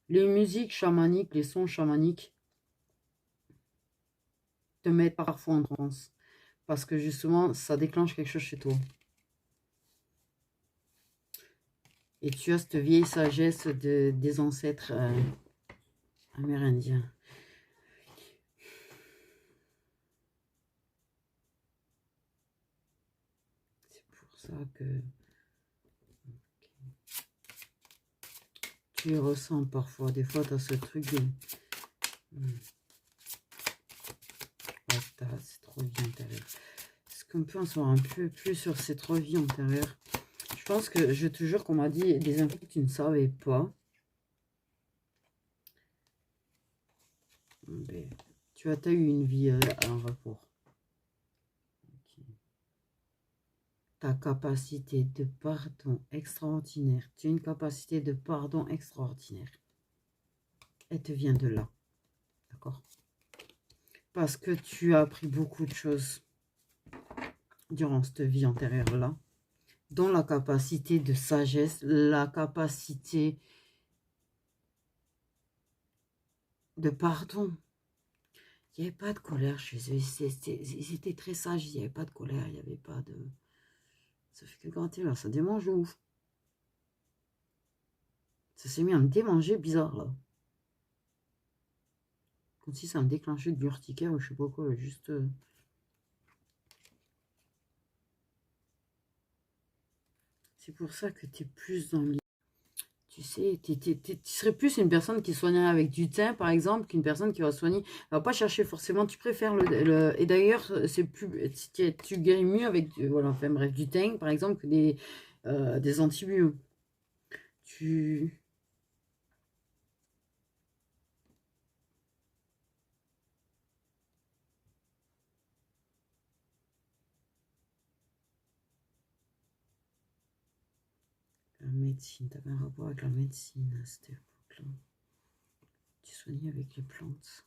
Speaker 1: Les musiques chamaniques, les sons chamaniques te mettent parfois en transe. Parce que justement, ça déclenche quelque chose chez toi. Et tu as cette vieille sagesse des ancêtres amérindiens. C'est pour ça que tu ressens parfois. Des fois, tu as ce truc de... C'est trop vie antérieure. Est-ce qu'on peut en savoir un peu plus sur ces 3 vies antérieures? Je pense que, je te jure qu'on m'a dit des infos que tu ne savais pas. Mais tu as eu une vie en rapport. Okay. Ta capacité de pardon extraordinaire. Tu as une capacité de pardon extraordinaire. Elle te vient de là. D'accord? Parce que tu as appris beaucoup de choses durant cette vie antérieure-là. dont la capacité de sagesse, la capacité de pardon. Il n'y avait pas de colère chez eux. Ils étaient très sages. Il n'y avait pas de colère. Il n'y avait pas de... Ça fait que gratter là. Ça démange ouf. Ça s'est mis à me démanger bizarre là. Comme si ça me déclenchait de l'urticaire ou je sais pas quoi. Juste... C'est pour ça que tu es plus dans le... Tu sais, tu serais plus une personne qui soignerait avec du thym, par exemple, qu'une personne qui va soigner. Elle va pas chercher forcément, tu préfères et d'ailleurs, c'est plus, tu guéris mieux avec, voilà, enfin bref, du thym, par exemple, que des antibiotiques. Tu... La médecine, tu avais un rapport avec la médecine à cette époque-là. Tu soignais avec les plantes.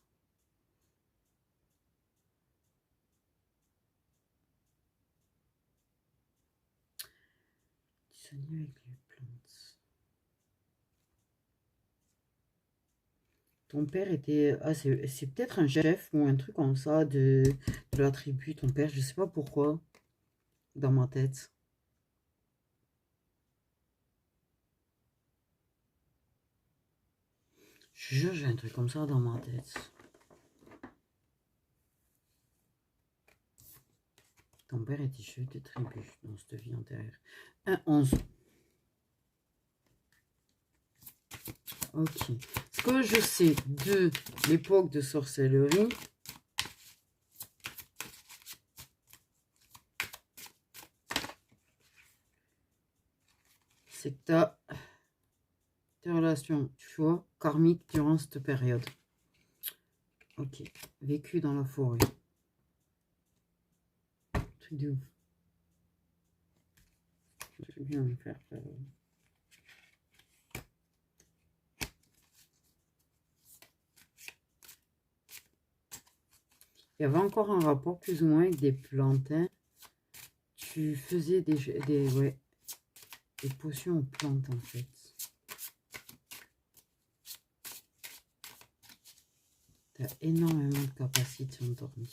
Speaker 1: Tu soignais avec les plantes. Ton père était... Ah, c'est peut-être un chef ou un truc comme ça de la tribu, ton père, je sais pas pourquoi, dans ma tête. Je jure, j'ai un truc comme ça dans ma tête. Ton père était chef de tribu dans cette vie antérieure. 1-11. Ok. Ce que je sais de l'époque de sorcellerie, c'est que tu as tes relations, tu vois, karmiques durant cette période. Ok. Vécu dans la forêt. Truc de ouf. Je vais bien me faire. Il y avait encore un rapport plus ou moins avec des plantes. Hein. Tu faisais des potions aux plantes en fait. Tu as énormément de capacités endormies.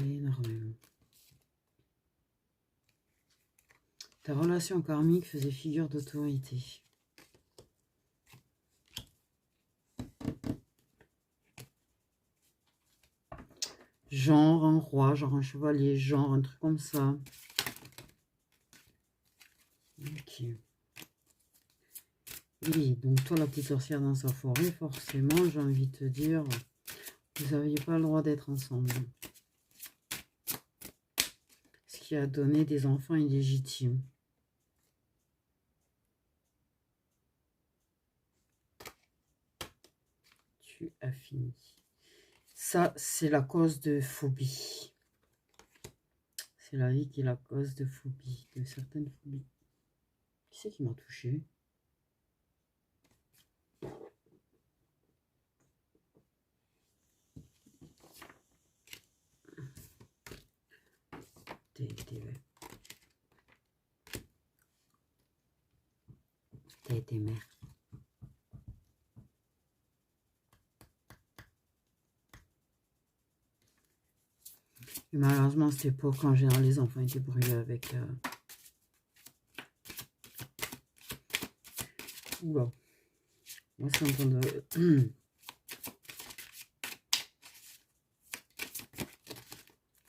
Speaker 1: Énormément. Ta relation karmique faisait figure d'autorité. Genre un roi, genre un chevalier, genre un truc comme ça. Ok. Oui, donc toi la petite sorcière dans sa forêt, forcément, j'ai envie de te dire, vous n'aviez pas le droit d'être ensemble. Ce qui a donné des enfants illégitimes. Tu as fini. Ça, c'est la cause de phobie. C'est la vie qui est la cause de phobie, de certaines phobies. Qui c'est qui m'a touché? T'as été mère. Et malheureusement, à cette époque, en général, les enfants étaient brûlés avec... Oula. Moi, c'est en train de...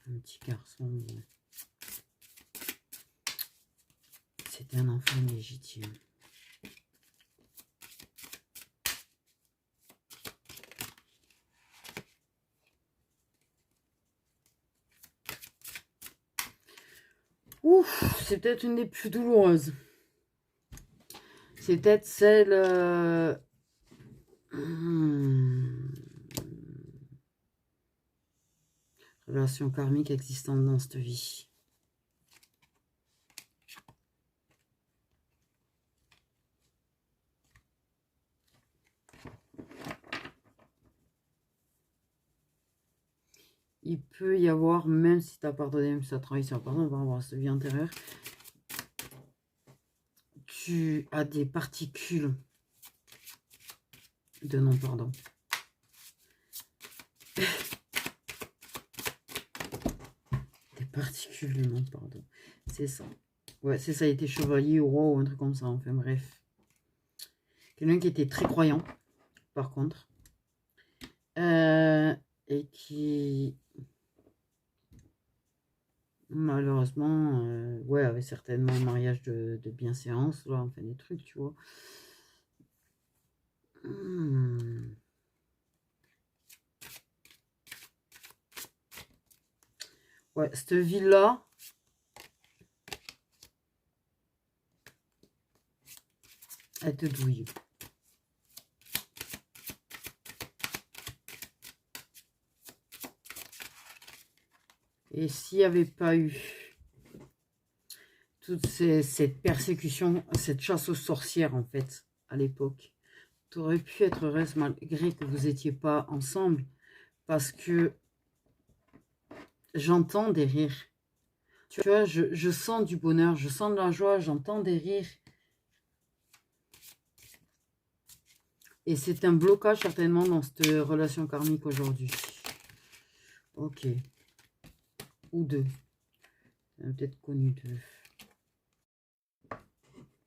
Speaker 1: Un petit garçon. C'était un enfant légitime. Ouf, c'est peut-être une des plus douloureuses. C'est peut-être celle... Relation karmique existante dans cette vie. Il peut y avoir, même si tu as pardonné, même si tu as travaillé sur pardon, on va voir cette vie antérieure, tu as des particules de non-pardon. Des particules de non-pardon. C'est ça. Ouais, c'est ça, il était chevalier ou roi ou un truc comme ça. Enfin bref. Quelqu'un qui était très croyant, par contre. Et qui... malheureusement, ouais, avait certainement un mariage de bienséance, là, enfin des trucs, tu vois. Ouais, cette ville-là, elle te douille. Et s'il n'y avait pas eu toute cette persécution, cette chasse aux sorcières, en fait, à l'époque, tu aurais pu être heureuse malgré que vous n'étiez pas ensemble, parce que j'entends des rires. Tu vois, je sens du bonheur, je sens de la joie, j'entends des rires. Et c'est un blocage certainement dans cette relation karmique aujourd'hui. Ok. Ou deux. Peut-être connu deux.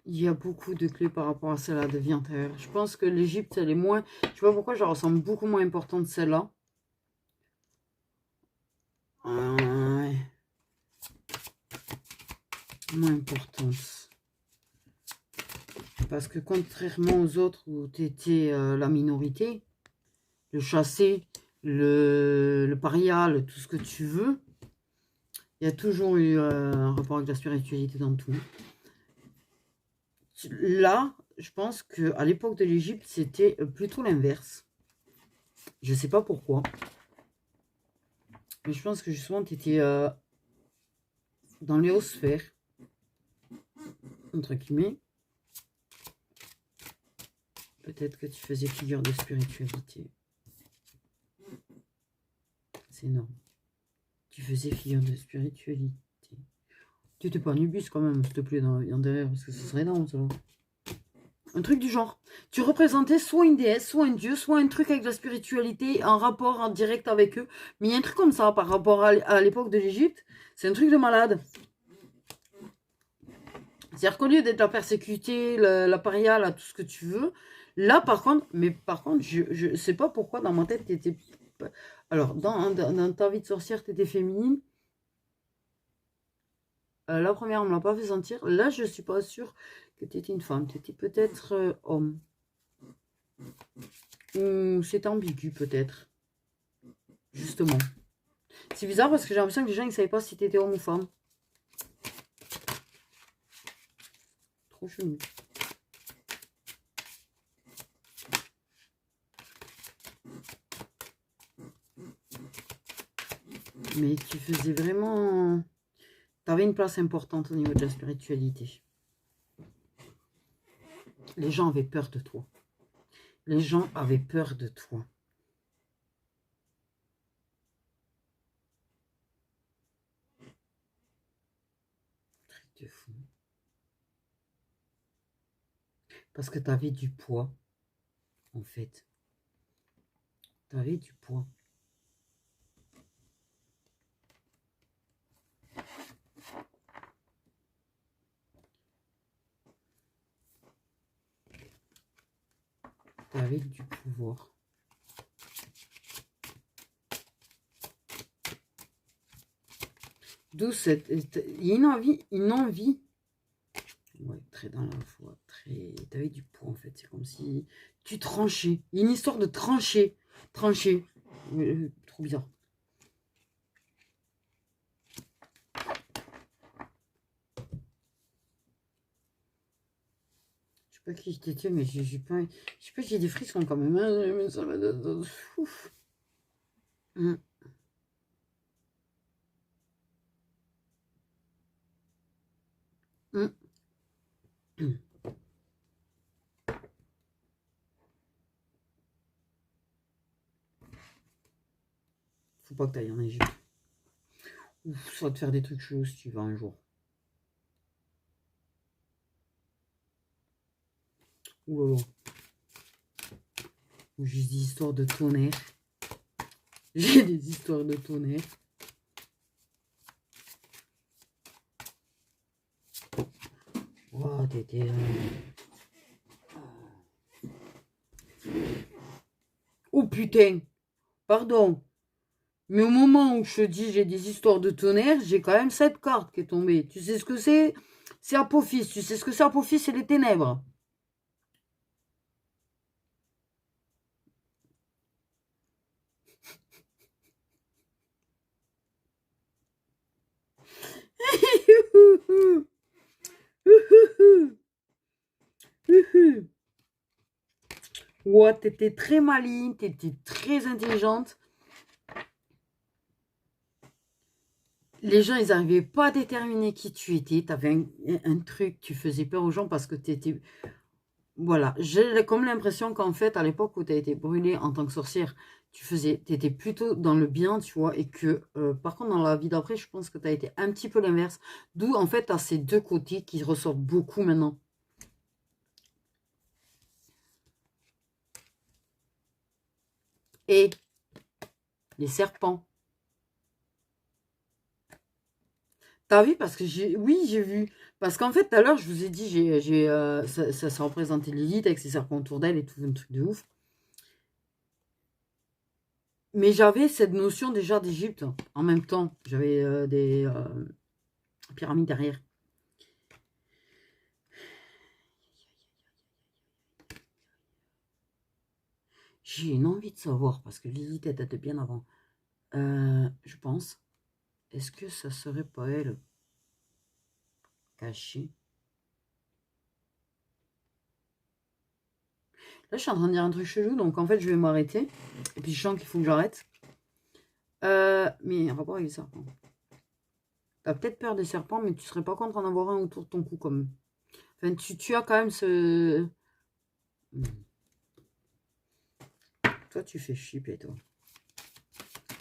Speaker 1: Il y a beaucoup de clés par rapport à celle-là de vie antérieure. Je pense que l'Égypte, elle est moins... Tu vois pourquoi je la ressens beaucoup moins importante celle-là. Ouais. Moins importante. Parce que contrairement aux autres où tu étais la minorité, le chassé, le paria, tout ce que tu veux, il y a toujours eu un rapport avec la spiritualité dans tout. Là, je pense qu'à l'époque de l'Égypte, c'était plutôt l'inverse. Je ne sais pas pourquoi. Mais je pense que justement, tu étais dans les hautes sphères, entre guillemets. Peut-être que tu faisais figure de spiritualité. C'est énorme. Tu faisais figure de spiritualité. Tu n'étais pas Nubus quand même, s'il te plaît, dans derrière, parce que ce serait énorme, ça. Un truc du genre. Tu représentais soit une déesse, soit un dieu, soit un truc avec la spiritualité, en rapport en direct avec eux. Mais il y a un truc comme ça par rapport à l'époque de l'Égypte. C'est un truc de malade. C'est-à-dire qu'au lieu d'être la persécutée, la paria, là, tout ce que tu veux, là, par contre, je sais pas pourquoi dans ma tête, tu étais... Alors, dans ta vie de sorcière, tu étais féminine. La première, on ne me l'a pas fait sentir. Là, je suis pas sûre que tu étais une femme. Tu étais peut-être homme. Ou c'est ambigu, peut-être. Justement. C'est bizarre parce que j'ai l'impression que les gens ne savaient pas si tu étais homme ou femme. Trop chelou. Mais tu faisais vraiment... Tu avais une place importante au niveau de la spiritualité. Les gens avaient peur de toi. Les gens avaient peur de toi. Truc de fou. Parce que tu avais du poids, en fait. Tu avais du poids. Tu avais du pouvoir. D'où cette... Il y a une envie. Ouais, très dans la foi. Très... Tu avais du poids, en fait. C'est comme si tu tranchais. Il y a une histoire de trancher. Trancher. Trop bizarre. Je sais pas qui j'étais, mais j'ai pas... Je sais pas, j'ai des frissons quand même. Hein, mais ça me donne... Ouf. Faut pas que tu ailles en Égypte. Ouf, ça va te faire des trucs chelous si tu vas un jour. Ouh là là. J'ai des histoires de tonnerre. J'ai des histoires de tonnerre. Oh, t'étais... Oh putain, pardon. Mais au moment où je te dis j'ai des histoires de tonnerre, j'ai quand même cette carte qui est tombée. Tu sais ce que c'est? C'est Apophis. Tu sais ce que c'est Apophis? C'est les ténèbres. Ouais, t'étais très maligne, t'étais très intelligente. Les gens, ils n'arrivaient pas à déterminer qui tu étais. Tu avais un truc, tu faisais peur aux gens parce que tu étais... Voilà, j'ai comme l'impression qu'en fait, à l'époque où tu as été brûlée en tant que sorcière, tu étais plutôt dans le bien, tu vois, et que, par contre, dans la vie d'après, je pense que tu as été un petit peu l'inverse. D'où, en fait, tu as ces deux côtés qui ressortent beaucoup maintenant. Et les serpents. T'as vu? Parce que oui, j'ai vu. Parce qu'en fait, tout à l'heure, je vous ai dit, ça représentait Lilith avec ses serpents autour d'elle et tout, un truc de ouf. Mais j'avais cette notion déjà d'Égypte en même temps. J'avais des pyramides derrière. J'ai une envie de savoir, parce que Lilith, elle date de bien avant. Je pense. Est-ce que ça serait pas elle cachée? Là, je suis en train de dire un truc chelou, donc en fait, je vais m'arrêter. Et puis, je sens qu'il faut que j'arrête. Mais en rapport avec les serpents. T'as peut-être peur des serpents, mais tu serais pas contre en avoir un autour de ton cou, quand même. Enfin, tu as quand même ce... Toi, tu fais chipper, toi.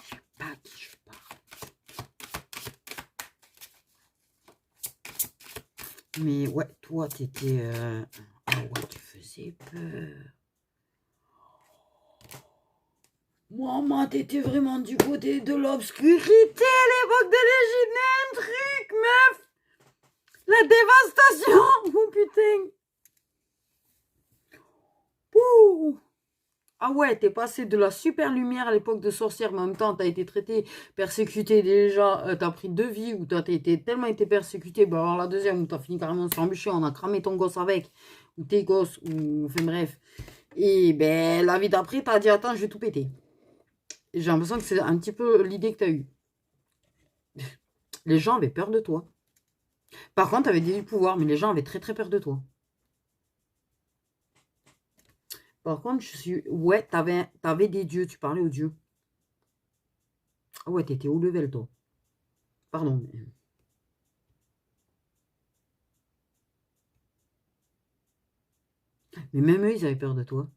Speaker 1: Je sais pas à qui je parle. Mais ouais, toi, t'étais... Ah ouais, tu faisais peur. Maman, t'étais vraiment du côté de l'obscurité à l'époque de l'Égypte. Un truc, meuf. La dévastation. Oh putain. Ouh. Ah ouais, t'es passé de la super lumière à l'époque de sorcière, mais en même temps, t'as été traité, persécuté déjà, t'as pris deux vies où t'as tellement été persécuté, bah alors la deuxième où t'as fini carrément sur un bûcher, on a cramé ton gosse avec, ou tes gosses, ou enfin bref. Et ben la vie d'après, t'as dit attends, je vais tout péter. J'ai l'impression que c'est un petit peu l'idée que t'as eue. Les gens avaient peur de toi. Par contre, t'avais du pouvoir, mais les gens avaient très très peur de toi. Par contre, ouais, t'avais des dieux, tu parlais aux dieux. Ah ouais, t'étais haut level, toi. Pardon. Mais même eux, ils avaient peur de toi.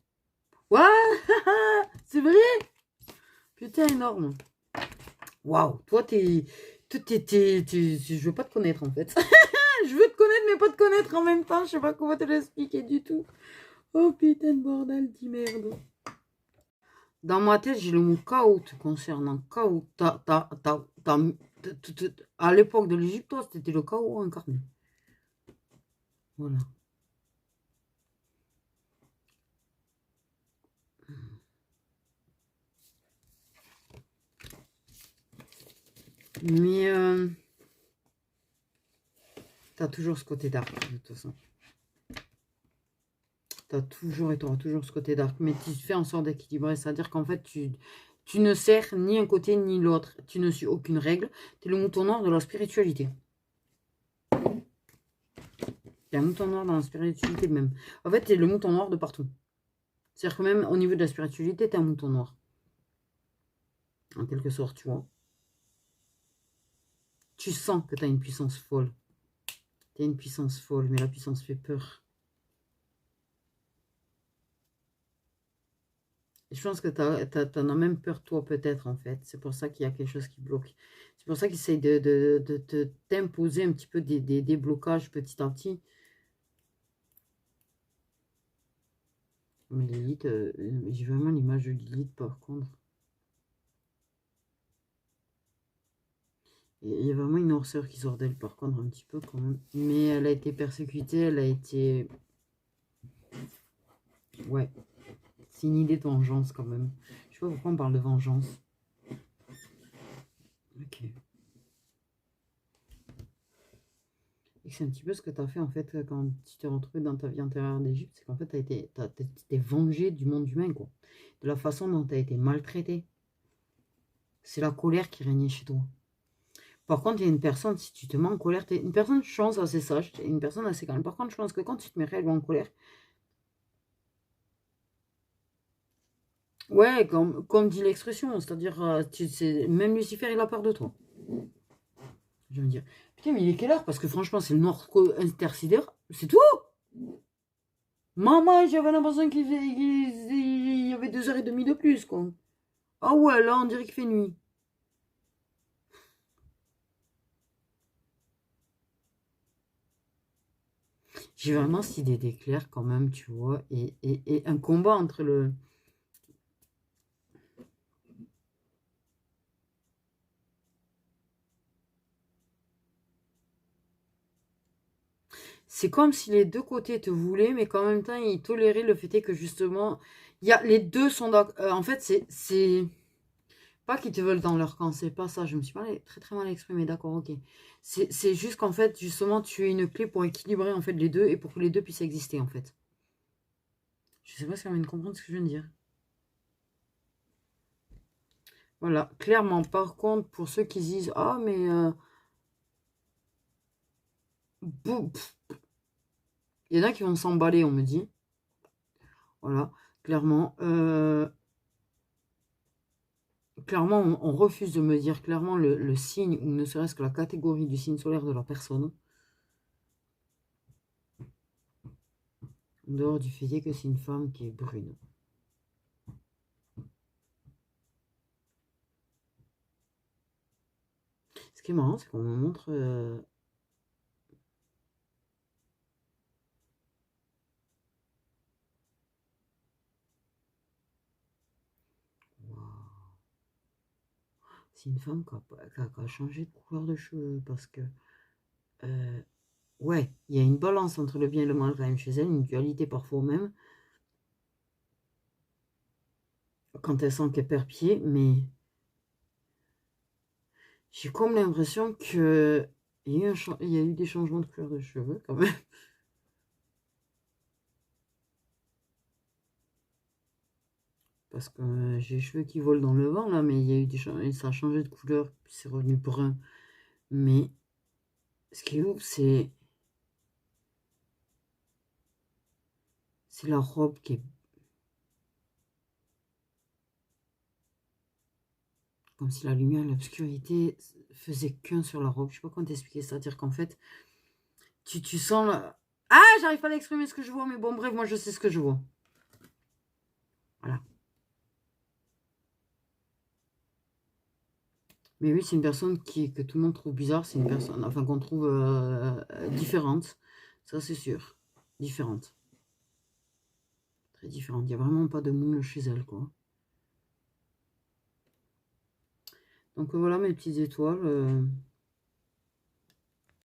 Speaker 1: What? C'est vrai? Putain, énorme. Waouh, toi, je veux pas te connaître, en fait. Je veux te connaître, mais pas te connaître en même temps. Je sais pas comment te l'expliquer du tout. Oh, putain de bordel, dis merde. Dans ma tête, j'ai le mot chaos te concernant. Chaos. À l'époque de l'Égypte, toi, c'était le chaos incarné. Voilà. Mais t'as toujours ce côté dark, de toute façon. T'as toujours et t'auras toujours ce côté dark. Mais tu fais en sorte d'équilibrer. C'est-à-dire qu'en fait, tu ne sers ni un côté ni l'autre. Tu ne suis aucune règle. Tu es le mouton noir de la spiritualité. Tu es un mouton noir dans la spiritualité même. En fait, tu es le mouton noir de partout. C'est-à-dire que même au niveau de la spiritualité, tu es un mouton noir. En quelque sorte, tu vois. Tu sens que tu as une puissance folle. Tu as une puissance folle, mais la puissance fait peur. Et je pense que tu en as même peur toi peut-être en fait. C'est pour ça qu'il y a quelque chose qui bloque. C'est pour ça qu'il essaye de t'imposer un petit peu des blocages petit à petit. Mais Lilith, j'ai vraiment l'image de Lilith par contre. Il y a vraiment une noirceur qui sort d'elle par contre un petit peu quand même. Mais elle a été persécutée, elle a été... Ouais. C'est une idée de vengeance quand même. Je sais pas pourquoi on parle de vengeance. Ok. Et c'est un petit peu ce que tu as fait en fait quand tu t'es retrouvé dans ta vie antérieure d'Égypte. C'est qu'en fait, tu t'es vengé du monde humain, quoi. De la façon dont tu as été maltraité. C'est la colère qui régnait chez toi. Par contre, il y a une personne, si tu te mets en colère, tu es une personne, je pense, assez sage, tu es une personne assez calme. Par contre, je pense que quand tu te mets réellement en colère, ouais, comme dit l'expression, c'est-à-dire, même Lucifer, il a peur de toi. Je veux dire, putain, mais il est quelle heure? Parce que franchement, c'est le noir intersidère, c'est tout. Maman, j'avais l'impression qu'il y avait 2h30 de plus, quoi. Ah ouais, là, on dirait qu'il fait nuit. J'ai vraiment cette idée d'éclair quand même, tu vois, et un combat entre le... C'est comme si les deux côtés te voulaient, mais qu'en même temps, ils toléraient le fait que justement, les deux sont d'accord. En fait, c'est pas qu'ils te veulent dans leur camp, c'est pas ça. Je me suis très très mal exprimée, d'accord, ok. C'est juste qu'en fait, justement, tu es une clé pour équilibrer en fait les deux et pour que les deux puissent exister en fait. Je sais pas si on vient de comprendre ce que je viens de dire. Voilà, clairement. Par contre, pour ceux qui disent, ah mais il y en a qui vont s'emballer, on me dit. Voilà, clairement. Clairement, on refuse de me dire clairement le signe, ou ne serait-ce que la catégorie du signe solaire de la personne. En dehors du fait que c'est une femme qui est brune. Ce qui est marrant, c'est qu'on me montre... Wow. C'est une femme qui a changé de couleur de cheveux, parce que... ouais, il y a une balance entre le bien et le mal quand même chez elle, une dualité parfois même, quand elle sent qu'elle perd pied, mais j'ai comme l'impression que il y a eu des changements de couleur de cheveux quand même. Parce que j'ai les cheveux qui volent dans le vent là, mais il y a eu des changements, ça a changé de couleur, puis c'est revenu brun. Mais ce qui est ouf, c'est la robe qui est comme si la lumière et l'obscurité faisaient qu'un sur la robe. Je sais pas comment t'expliquer, c'est-à-dire qu'en fait, tu sens la... Ah, j'arrive pas à exprimer ce que je vois, mais bon, bref, moi je sais ce que je vois. Voilà. Mais oui, c'est une personne que tout le monde trouve bizarre, c'est une personne, enfin qu'on trouve différente, ça c'est sûr, différente, très différente. Il n'y a vraiment pas de moule chez elle, quoi. Donc voilà mes petites étoiles.